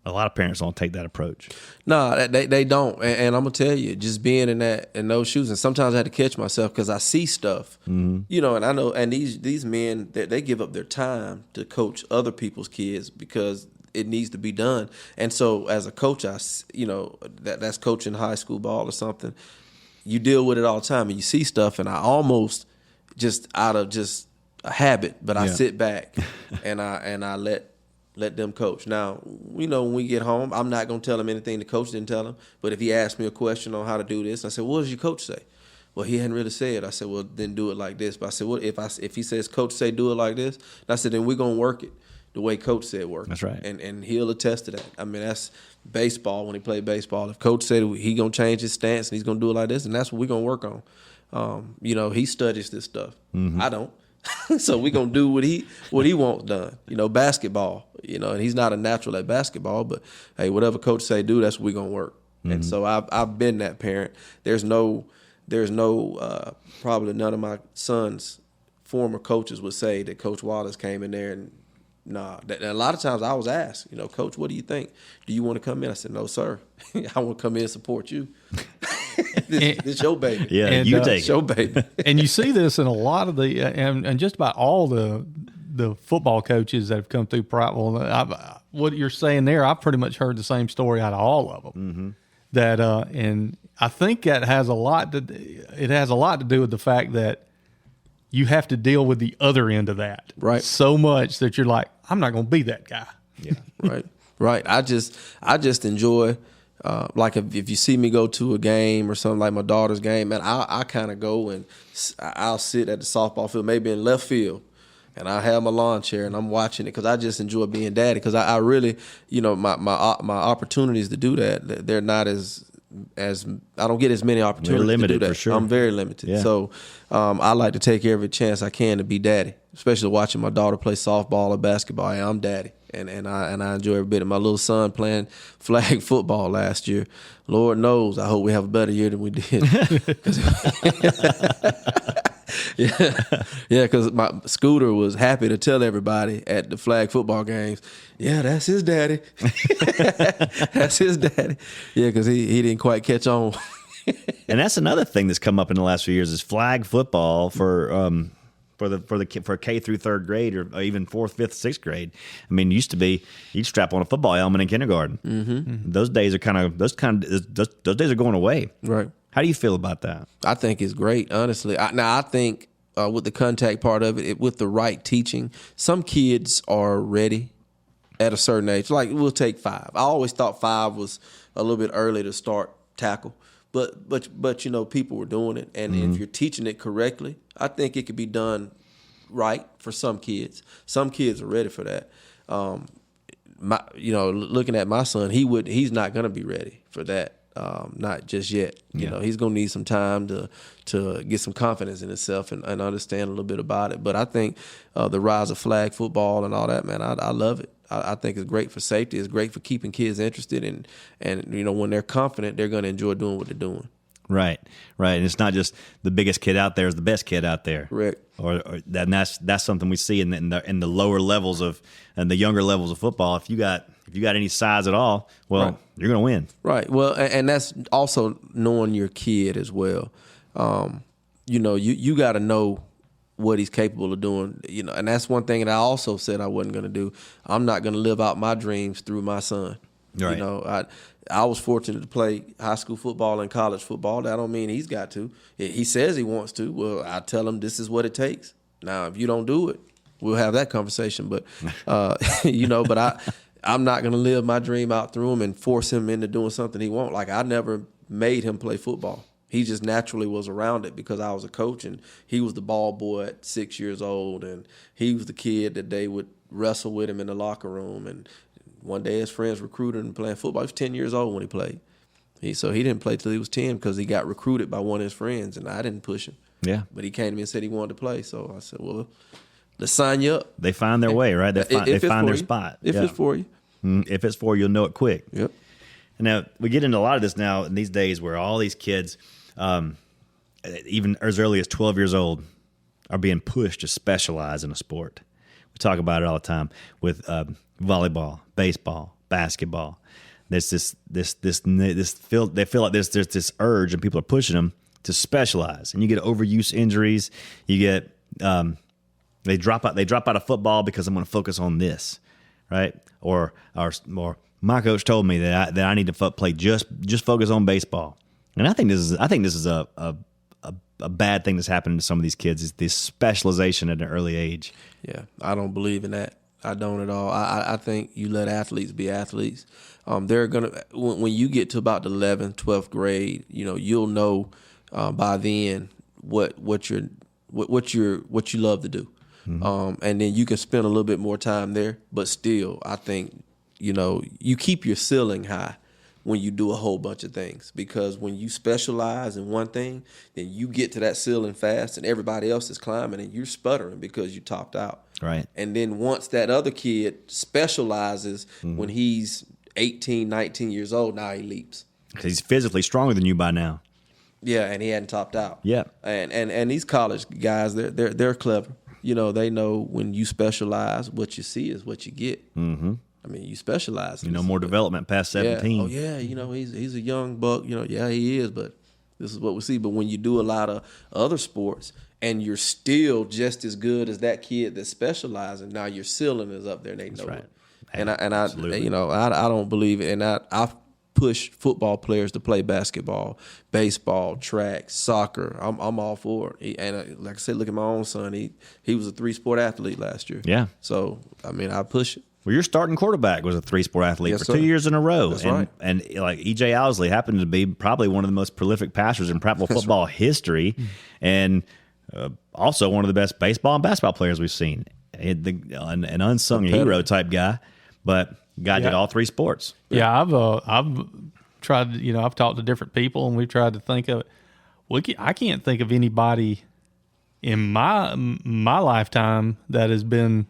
A lot of parents don't take that approach. No, they don't. And I'm gonna tell you, just being in those shoes, and sometimes I had to catch myself because I see stuff, and I know. And these men, they give up their time to coach other people's kids because it needs to be done. And so as a coach, that's coaching high school ball or something. You deal with it all the time, and you see stuff, and I almost just out of just a habit, but I sit back and I let them coach. Now, when we get home, I'm not going to tell him anything the coach didn't tell him. But if he asked me a question on how to do this, I said, what does your coach say? Well, he hadn't really said. I said, well, then do it like this. But I said, well, if he says coach say do it like this, and I said, then we're going to work it the way coach said work. That's right. And he'll attest to that. That's baseball when he played baseball. If coach said he going to change his stance and he's going to do it like this, and that's what we're going to work on. He studies this stuff. Mm-hmm. I don't. So we're going to do what he wants done. Basketball, and he's not a natural at basketball, but hey, whatever coach say do, that's what we're going to work. Mm-hmm. And so I've been that parent. There's no probably none of my son's former coaches would say that Coach Wallace came in there and a lot of times I was asked, Coach, what do you think? Do you want to come in? I said, no, sir. I want to come in and support you. This your baby. Yeah, and, you take it. Your baby. And you see this in a lot of the and just about all the football coaches that have come through Prattville. What you're saying there, I've pretty much heard the same story out of all of them. Mm-hmm. That and I think that has a lot to do with the fact that you have to deal with the other end of that, right? So much that you're like, I'm not going to be that guy. Yeah, right. I just enjoy, like if you see me go to a game or something like my daughter's game, man, I kind of go and I'll sit at the softball field, maybe in left field, and I have my lawn chair and I'm watching it because I just enjoy being daddy. Because I really, my opportunities to do that, they're not as I don't get as many opportunities limited, to do that. For sure. I'm very limited. Yeah. So I like to take every chance I can to be daddy, especially watching my daughter play softball or basketball. Yeah, I'm daddy, and I enjoy every bit of my little son playing flag football last year. Lord knows, I hope we have a better year than we did. Yeah, because my Scooter was happy to tell everybody at the flag football games, yeah, that's his daddy. That's his daddy. Yeah, because he didn't quite catch on. And that's another thing that's come up in the last few years is flag football for K through third grade or even fourth, fifth, sixth grade. I mean, it used to be you'd strap on a football helmet in kindergarten. Mm-hmm. Those days are those days are going away. Right. How do you feel about that? I think it's great, honestly. I think with the contact part of it, with the right teaching, some kids are ready at a certain age. Like we'll take 5. I always thought 5 was a little bit early to start tackle, but you know people were doing it, and if you're teaching it correctly, I think it could be done right for some kids. Some kids are ready for that. Looking at my son, he's not going to be ready for that. Not just yet. You know, he's going to need some time to get some confidence in himself and understand a little bit about it. But I think the rise of flag football and all that, man, I love it. I think it's great for safety. It's great for keeping kids interested. And you know, when they're confident, they're going to enjoy doing what they're doing. Right. And it's not just the biggest kid out there is the best kid out there. Correct. Or that's something we see in the lower levels and the younger levels of football. If you got any size at all, well, right. You're going to win. Right. Well, and that's also knowing your kid as well. You know, you got to know what he's capable of doing. You know, and that's one thing that I also said I wasn't going to do. I'm not going to live out my dreams through my son. Right. You know, I was fortunate to play high school football and college football. That don't mean he's got to. He says he wants to. Well, I tell him this is what it takes. Now, if you don't do it, we'll have that conversation. But, you know, but I'm not going to live my dream out through him and force him into doing something he won't. Like, I never made him play football. He just naturally was around it because I was a coach, and he was the ball boy at 6 years old, and he was the kid that they would wrestle with him in the locker room. And one day his friends recruited him playing football. He was 10 years old when he played. So he didn't play till he was 10 because he got recruited by one of his friends, and I didn't push him. Yeah. But he came to me and said he wanted to play. So I said, well, let's sign you up. They find their way, right? They find their spot. If it's for you. If it's for you, you'll know it quick. Yep. And now we get into a lot of this now in these days where all these kids, even as early as 12 years old, are being pushed to specialize in a sport. We talk about it all the time with volleyball, baseball, basketball. There's they feel like there's this urge, and people are pushing them to specialize. And you get overuse injuries. You get they drop out of football because I'm going to focus on this, right? Or my coach told me that I need to play just focus on baseball. And I think this is a bad thing that's happening to some of these kids is this specialization at an early age. Yeah, I don't believe in that. I don't at all. I think you let athletes be athletes. They're gonna when you get to about the 11th, 12th grade, you know, you'll know by then what you love to do, and then you can spend a little bit more time there. But still, I think you know you keep your ceiling high when you do a whole bunch of things, because when you specialize in one thing, then you get to that ceiling fast, and everybody else is climbing, and you're sputtering because you topped out. Right. And then once that other kid specializes, when he's 18, 19 years old, now he leaps. Because he's physically stronger than you by now. Yeah, and he hadn't topped out. Yeah. And these college guys, they're clever. You know, they know when you specialize, what you see is what you get. Mm-hmm. I mean, you specialize. You know, more development past 17. Yeah. Oh, yeah, you know, he's a young buck. You know, yeah, he is, but this is what we see. But when you do a lot of other sports and you're still just as good as that kid that's specializing, now your ceiling is up there and they know it. And I you know, I don't believe it. And I push football players to play basketball, baseball, track, soccer. I'm all for it. And like I said, look at my own son. He was a 3-sport athlete last year. Yeah. So, I mean, I push it. Well, your starting quarterback was a 3-sport athlete for 2 years in a row. That's right. And like E.J. Owsley happened to be probably one of the most prolific passers in Prattville football history, and also one of the best baseball and basketball players we've seen. An unsung hero type guy, but guy did all 3 sports. Yeah, I've tried. You know, I've talked to different people, and we've tried to think of it. I can't think of anybody in my lifetime that has been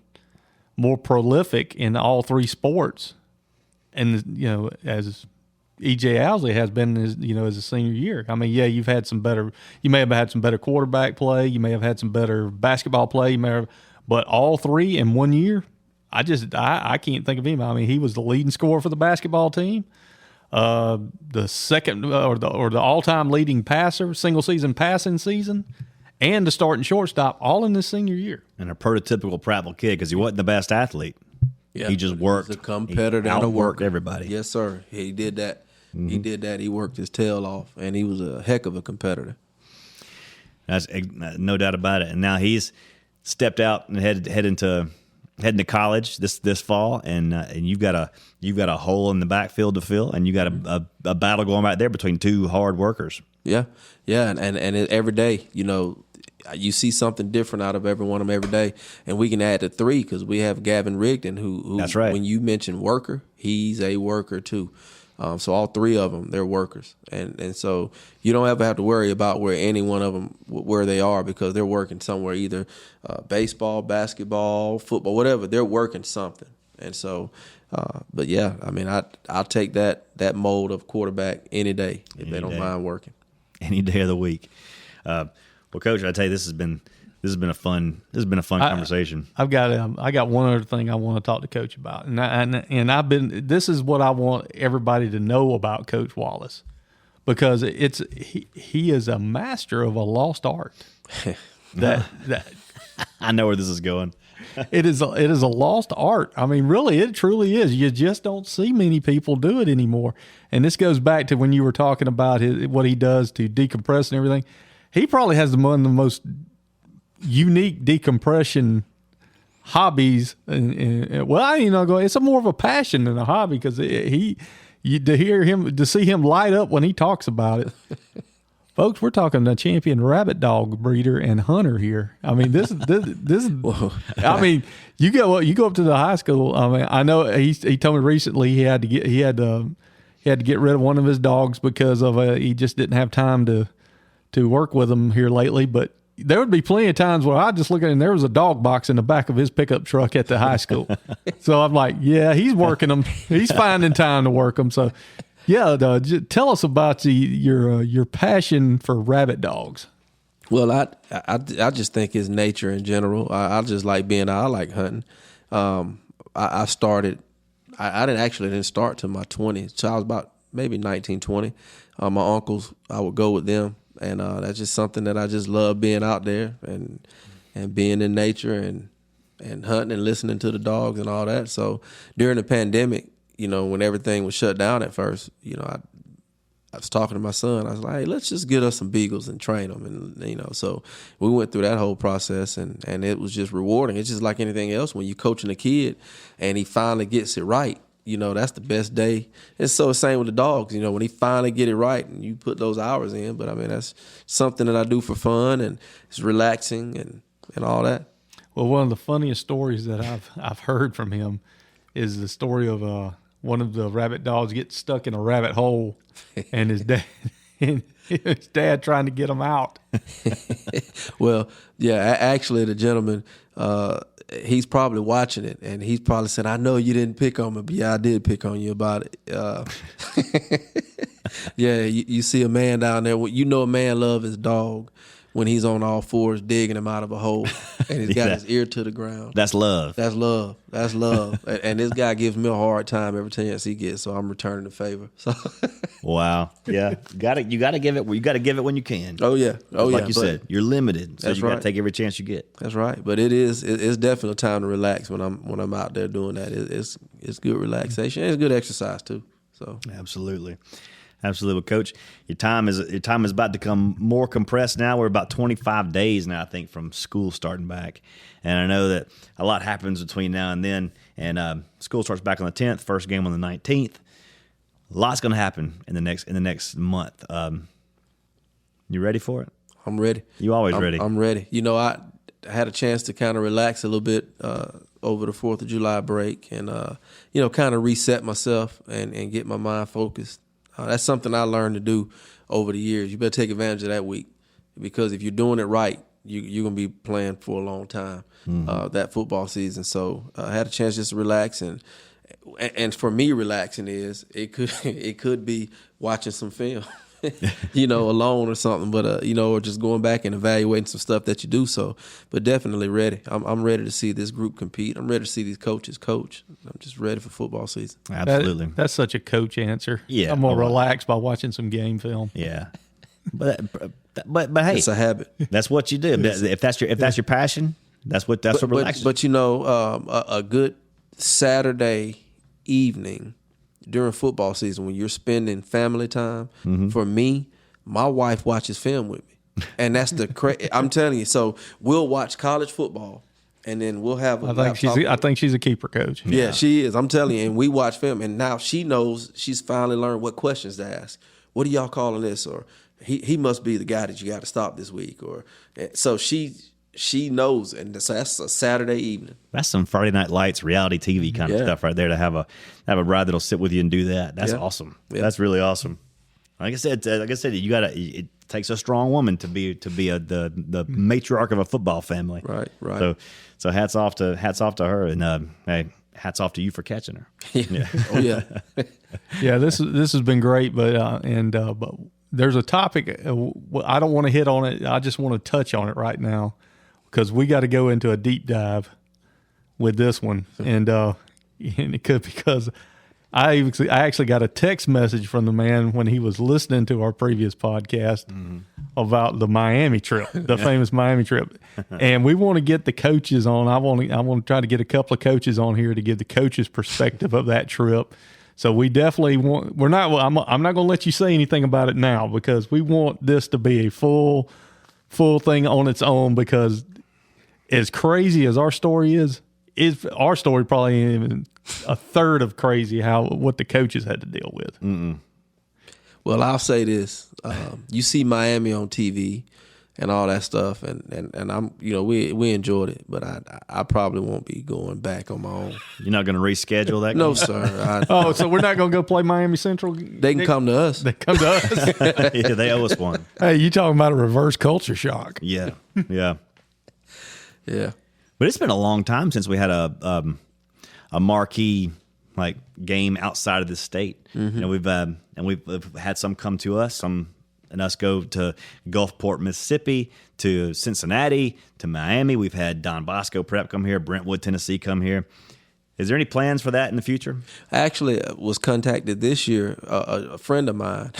more prolific in all 3 sports, and you know, as E.J. Owsley has been as a senior year. I mean, yeah, you may have had some better quarterback play, you may have had some better basketball play, but all three in 1 year, I can't think of him. I mean, he was the leading scorer for the basketball team, the second or the all-time leading passer, single season passing season, and the starting shortstop, all in his senior year. And a prototypical Prattville kid because he wasn't the best athlete. Yeah, he just worked. He's a competitor and a worked everybody. Yes, sir. He did that. He did that. He worked his tail off, and he was a heck of a competitor. That's no doubt about it. And now he's stepped out and heading to college this fall, and you've got a hole in the backfield to fill, and you got a battle going right there between two hard workers. Yeah, and every day, you see something different out of every one of them every day, and we can add to three because we have Gavin Rigdon, who that's right. When you mention worker, he's a worker too. So all three of them, they're workers, and so you don't ever have to worry about where any one of them where they are because they're working somewhere, either baseball, basketball, football, whatever. They're working something, and so. But yeah, I mean, I'll take that mold of quarterback any day if they don't mind working. Any day of the week. Well, Coach, I tell you, this has been a fun conversation. I got one other thing I want to talk to Coach about, and this is what I want everybody to know about Coach Wallace, because he is a master of a lost art. that I know where this is going. It is a lost art. I mean, really, it truly is. You just don't see many people do it anymore. And this goes back to when you were talking about what he does to decompress and everything. He probably has one of the most unique decompression hobbies. It's more of a passion than a hobby because to see him light up when he talks about it. Folks, we're talking a champion rabbit dog breeder and hunter here. I mean, this is. I mean, you go up to the high school. I mean, I know he told me recently he had to get rid of one of his dogs because of he just didn't have time to work with him here lately. But there would be plenty of times where I just look at it and there was a dog box in the back of his pickup truck at the high school. So I'm like, yeah, he's working them. He's finding time to work them. So. Yeah, tell us about your passion for rabbit dogs. Well, I just think his nature in general. I just like being out. I like hunting. I started. I didn't start till my 20s. So I was about maybe 19, 20. My uncles, I would go with them, and that's just something that I just love, being out there and being in nature and hunting and listening to the dogs and all that. So during the pandemic, when everything was shut down at first, I was talking to my son. I was like, hey, let's just get us some beagles and train them. And, so we went through that whole process, and it was just rewarding. It's just like anything else. When you're coaching a kid and he finally gets it right, that's the best day. And so the same with the dogs, when he finally get it right and you put those hours in. But, I mean, that's something that I do for fun, and it's relaxing and all that. Well, one of the funniest stories that I've heard from him is the story of one of the rabbit dogs gets stuck in a rabbit hole, and his dad trying to get him out. Well, yeah, actually, the gentleman, he's probably watching it, and he's probably saying, "I know you didn't pick on me, but yeah, I did pick on you about it." Yeah, you see a man down there. A man love his dog when he's on all fours digging him out of a hole, and he's got his ear to the ground. That's love. That's love. That's love. And this guy gives me a hard time every chance he gets, so I'm returning the favor. So. Wow. Yeah. You gotta give it when you can. Oh yeah. Like you said, you're limited, so you gotta take every chance you get. That's right. But it's definitely a time to relax when I'm out there doing that. It's good relaxation. And it's good exercise too. So absolutely. Well, Coach, your time is about to become more compressed now. We're about 25 days now, I think, from school starting back. And I know that a lot happens between now and then. And school starts back on the 10th, first game on the 19th. A lot's going to happen in the next month. You ready for it? I'm ready. You always ready? I'm ready. I had a chance to kind of relax a little bit over the 4th of July break and, kind of reset myself and get my mind focused. That's something I learned to do over the years. You better take advantage of that week, because if you're doing it right, you're going to be playing for a long time, that football season. So I had a chance just to relax and And for me, relaxing is it could be watching some film, alone or something. But or just going back and evaluating some stuff that you do. So, but definitely ready. I'm ready to see this group compete. I'm ready to see these coaches coach. I'm just ready for football season. Absolutely. That's such a coach answer. Yeah, I'm gonna relax by watching some game film. Yeah, but hey, it's a habit. That's what you do. If that's your passion, that's what relaxes. But a good Saturday evening during football season when you're spending family time, for me, my wife watches film with me, and that's I'm telling you. So we'll watch college football, and then we'll have I think she's a keeper coach. Yeah, she is. I'm telling you, and we watch film, and now she knows. She's finally learned what questions to ask. What are y'all calling this? Or he must be the guy that you got to stop this week. Or so she knows, and so that's a Saturday evening. That's some Friday Night Lights reality TV kind of stuff right there. To have a bride that'll sit with you and do that. That's awesome. Yeah. That's really awesome. Like I said, you gotta. It takes a strong woman to be the matriarch of a football family. Right. So hats off to her, and hey, hats off to you for catching her. Yeah. Oh yeah. Yeah. This has been great, but there's a topic I don't want to hit on it. I just want to touch on it right now because we got to go into a deep dive with this one, and it could because I actually got a text message from the man when he was listening to our previous podcast about the Miami trip, the famous Miami trip, and we want to get the coaches on. I want to try to get a couple of coaches on here to give the coaches' perspective of that trip. So we definitely want. We're not. I'm not going to let you say anything about it now because we want this to be a full thing on its own. Because as crazy as our story is our story probably even a third of crazy what the coaches had to deal with. Mm-mm. Well, I'll say this: you see Miami on TV and all that stuff, and I'm we enjoyed it, but I probably won't be going back on my own. You're not going to reschedule that? No, sir. So we're not going to go play Miami Central? They can come to us. They come to us. Yeah, they owe us one. Hey, you talking about a reverse culture shock? Yeah. But it's been a long time since we had a marquee game outside of the state. And we've had some come to us, and us go to Gulfport, Mississippi, to Cincinnati, to Miami. We've had Don Bosco Prep come here, Brentwood, Tennessee come here. Is there any plans for that in the future? I actually was contacted this year. A friend of mine,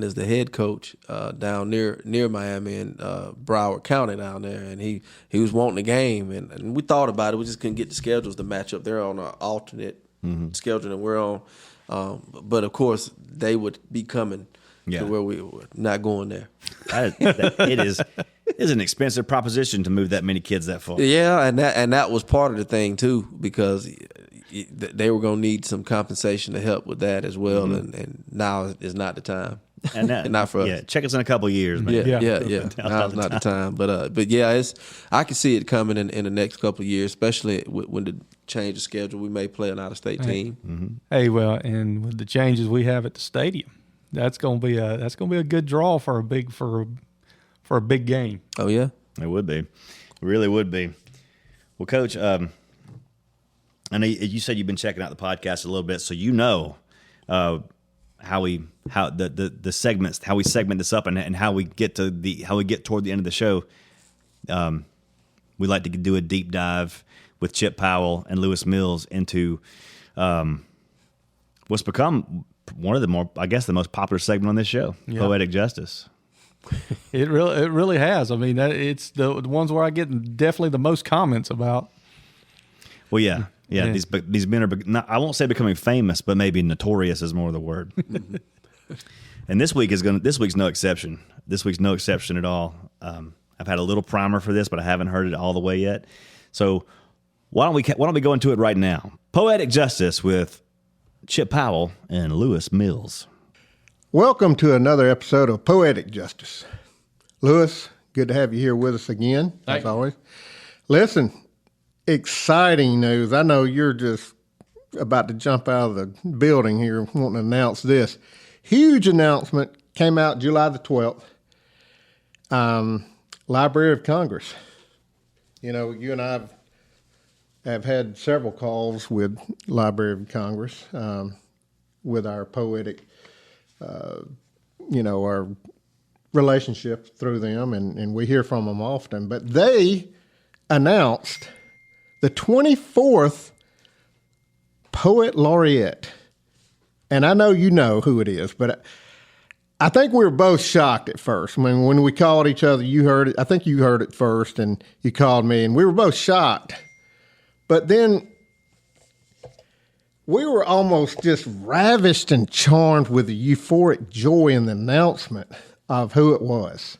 is the head coach down near Miami in Broward County down there, and he was wanting a game, and we thought about it. We just couldn't get the schedules to match up. They're on an alternate schedule than we're on, but of course they would be coming to where we were not going there. It is an expensive proposition to move that many kids that far. Yeah, and that was part of the thing too, because they were going to need some compensation to help with that as well, and now is not the time. And not for us. Yeah, check us in a couple of years, man. Yeah. Now's not the time. But yeah, I can see it coming in the next couple of years, especially when the change of schedule. We may play an out-of-state team. Hey, well, and with the changes we have at the stadium, that's going to be a good draw for a big game. Oh yeah, it would be. It really would be. Well, Coach, I know you said you've been checking out the podcast a little bit, so how the segments, how we segment this up, and how we get toward the end of the show. We like to do a deep dive with Chip Powell and Lewis Mills into what's become one of the the most popular segment on this show, Poetic Justice. It really has. I mean, it's the ones where I get definitely the most comments about. Well, yeah. These men are I won't say becoming famous, but maybe notorious is more the word. And this week's no exception. This week's no exception at all. I've had a little primer for this, but I haven't heard it all the way yet. So why don't we go into it right now? Poetic Justice with Chip Powell and Lewis Mills. Welcome to another episode of Poetic Justice. Lewis, good to have you here with us again, as always. Listen, exciting news. I know you're just about to jump out of the building here wanting to announce this. Huge announcement came out July the 12th. Library of Congress. You know, you and I have have had several calls with Library of Congress, with our Poetic, our relationship through them, and we hear from them often. But they announced the 24th Poet Laureate. And I know you know who it is, but I think we were both shocked at first. I mean, when we called each other, you heard it. I think you heard it first, and you called me, and we were both shocked. But then we were almost just ravished and charmed with the euphoric joy in the announcement of who it was.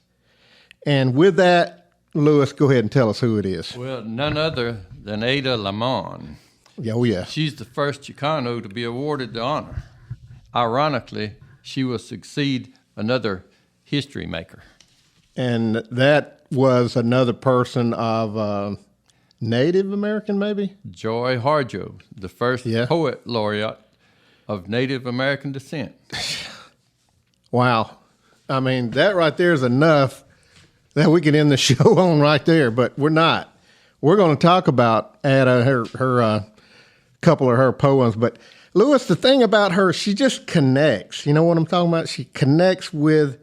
And with that, Lewis, go ahead and tell us who it is. Well, none other than Ada Limon. Oh, yeah. She's the first Chicano to be awarded the honor. Ironically, she will succeed another history maker. And that was another person of Native American, maybe? Joy Harjo, the first poet laureate of Native American descent. Wow. I mean, that right there is enough that we can end the show on right there, but we're not. We're going to talk about Ada, her couple of her poems. But, Lewis, the thing about her, she just connects. You know what I'm talking about? She connects with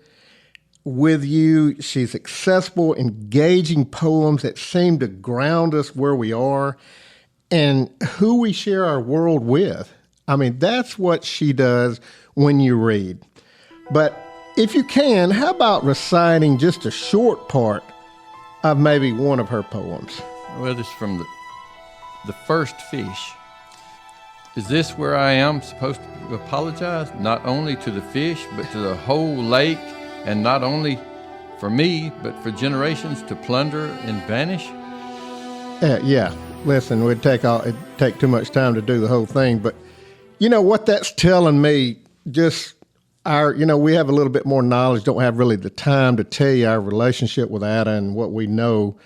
you. She's accessible, engaging poems that seem to ground us where we are and who we share our world with. I mean, that's what she does when you read. But if you can, how about reciting just a short part of maybe one of her poems? Well, this is from the first fish. Is this where I am supposed to apologize? Not only to the fish, but to the whole lake, and not only for me, but for generations to plunder and vanish? Yeah. Listen, it'd take too much time to do the whole thing, but you know what that's telling me, just we have a little bit more knowledge, don't have really the time to tell you our relationship with Ada and what we know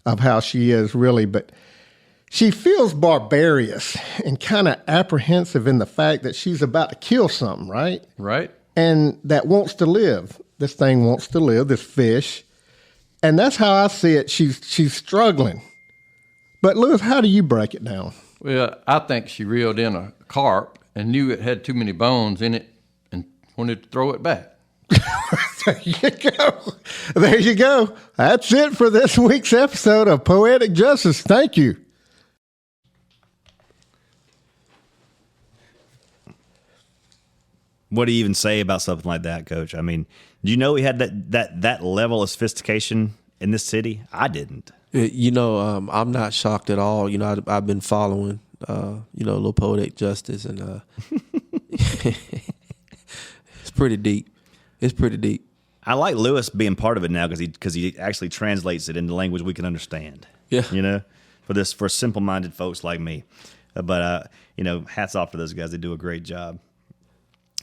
of how she is really, but she feels barbarous and kind of apprehensive in the fact that she's about to kill something, right? Right. And that wants to live. This thing wants to live, this fish. And that's how I see it. She's struggling. But Lewis, how do you break it down? Well, I think she reeled in a carp and knew it had too many bones in it and wanted to throw it back. There you go. There you go. That's it for this week's episode of Poetic Justice. Thank you. What do you even say about something like that, Coach? I mean, do you know we had that level of sophistication in this city? I didn't. I'm not shocked at all. I've been following, little Poetic Justice, and it's pretty deep. It's pretty deep. I like Lewis being part of it now because he actually translates it into language we can understand. Yeah. For simple-minded folks like me. But hats off to those guys. They do a great job.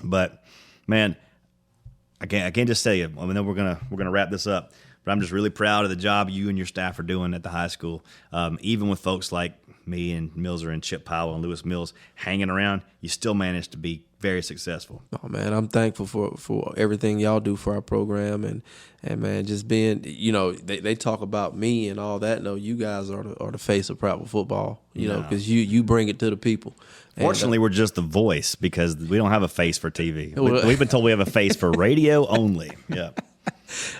But man, I can't just say it. I mean, we're gonna wrap this up. But I'm just really proud of the job you and your staff are doing at the high school. Even with folks like me and Millzer and Chip Powell and Lewis Mills hanging around, you still managed to be very successful. Oh man, I'm thankful for everything y'all do for our program, and man, just being, they talk about me and all that. No, you guys are the face of Prattville football, because you bring it to the people. Fortunately, we're just the voice because we don't have a face for TV. We've been told we have a face for radio only. Yeah.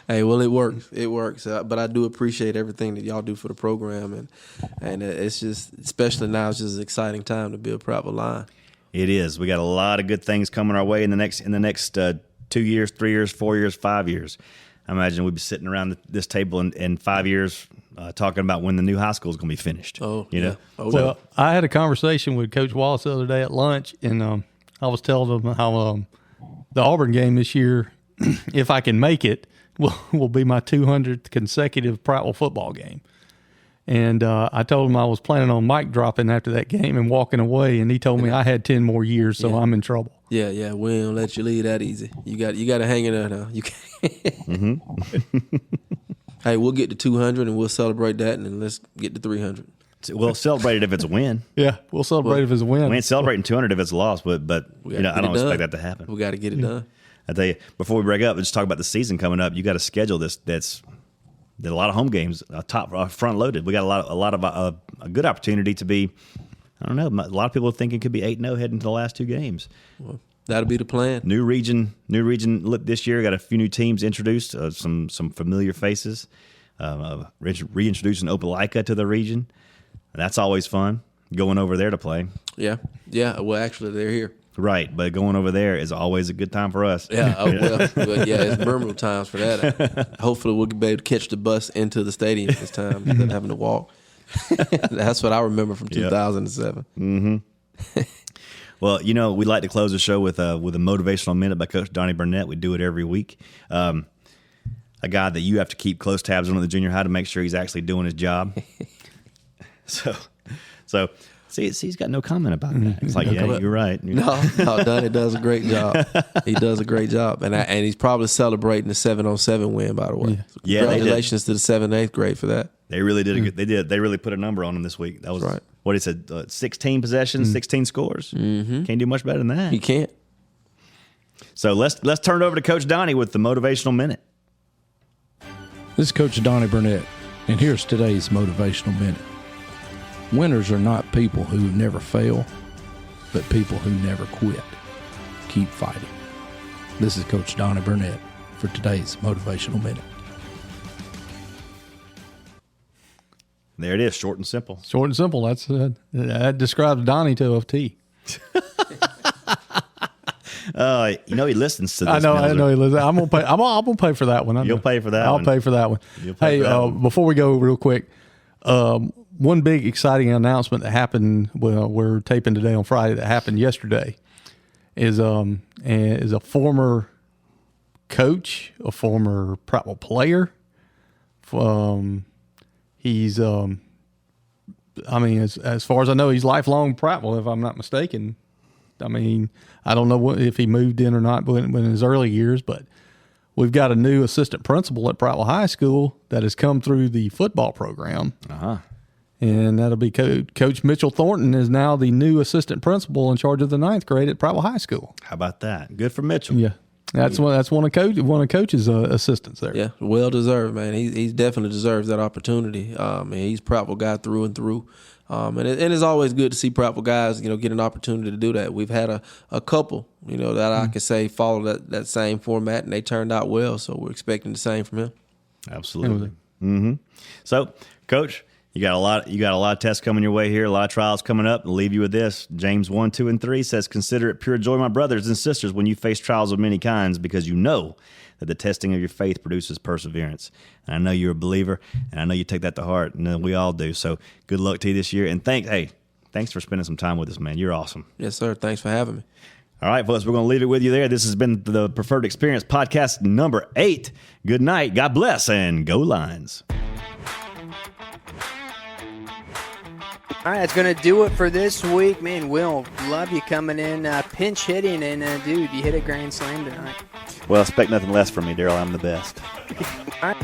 Hey, well, it works. It works. But I do appreciate everything that y'all do for the program, and it's just, especially now, it's just an exciting time to be a Prattville Lion. It is. We got a lot of good things coming our way in the next 2 years, 3 years, 4 years, 5 years. I imagine we'll be sitting around this table in 5 years talking about when the new high school is going to be finished. Oh, yeah. Well, I had a conversation with Coach Wallace the other day at lunch, and I was telling him how the Auburn game this year, if I can make it, will be my 200th consecutive Prattville football game. And I told him I was planning on mic dropping after that game and walking away, and he told me I had 10 more years, so I'm in trouble. Yeah, we don't let you leave that easy. You got to hang in there now. You can't. Hey, we'll get to 200 and we'll celebrate that, and then let's get to 300. We'll celebrate it if it's a win. Yeah, we'll celebrate if it's a win. We ain't celebrating 200 if it's a loss, but I don't expect that to happen. We got to get it done. I tell you, before we break up, let's talk about the season coming up. You got a schedule that's Did a lot of home games, front loaded. We got a lot of a good opportunity to be. I don't know. A lot of people are thinking it could be 8-0 heading into the last 2 games. Well, that'll be the plan. New region. Look, this year got a few new teams introduced. Some familiar faces. Reintroducing Opelika to the region. That's always fun. Going over there to play. Yeah. Well, actually, they're here. Right, but going over there is always a good time for us. Yeah, but it's memorable times for that. Hopefully, we'll be able to catch the bus into the stadium this time instead of having to walk. That's what I remember from 2007. Mm-hmm. Well, we like to close the show with a motivational minute by Coach Donny Burnett. We do it every week. A guy that you have to keep close tabs on at the junior high to make sure he's actually doing his job. So. See, he's got no comment about that. It's like, yeah, you're right. No, Donny does a great job. He does a great job, and he's probably celebrating the 7-on-7 win. By the way, yeah. Congratulations to the 7th and 8th grade for that. They really did. They really put a number on him this week. That was right. What he said: 16 possessions, 16 scores. Mm-hmm. Can't do much better than that. You can't. So let's turn it over to Coach Donny with the motivational minute. This is Coach Donny Burnett, and here's today's motivational minute. Winners are not people who never fail, but people who never quit. Keep fighting. This is Coach Donny Burnett for today's Motivational Minute. There it is, short and simple. Short and simple. That describes Donny to a T. He listens to this. I know he listens. I'm gonna pay for that one. You'll pay for that I'll one. pay for that one. You'll pay for that one. Before we go real quick, one big exciting announcement that happened. Well, we're taping today on Friday. That happened yesterday. Is a former coach, a former Prattville player. He's as far as I know, he's lifelong Prattville, if I'm not mistaken. I mean, I don't know if he moved in or not in his early years, but we've got a new assistant principal at Prattville High School that has come through the football program. Uh-huh. And that'll be Coach Mitchell Thornton is now the new assistant principal in charge of the 9th grade at Prattville High School. How about that? Good for Mitchell. Yeah, that's one of Coach's assistants there. Yeah, well deserved, man. He definitely deserves that opportunity. He's Prattville guy through and through. And it's always good to see Prattville guys, get an opportunity to do that. We've had a couple, that I could say follow that same format, and they turned out well. So we're expecting the same from him. Absolutely. Mm-hmm. So, Coach, you got a lot of tests coming your way here, a lot of trials coming up. I'll leave you with this. James 1, 2, and 3 says, "Consider it pure joy, my brothers and sisters, when you face trials of many kinds, because you know that the testing of your faith produces perseverance." And I know you're a believer, and I know you take that to heart, and we all do. So good luck to you this year. And thanks for spending some time with us, man. You're awesome. Yes, sir. Thanks for having me. All right, folks, we're going to leave it with you there. This has been the Preferred Experience podcast number 8. Good night. God bless, and go Lions. All right, that's going to do it for this week. Man, Will, love you coming in, pinch hitting, and dude, you hit a grand slam tonight. Well, expect nothing less from me, Daryl. I'm the best. All right.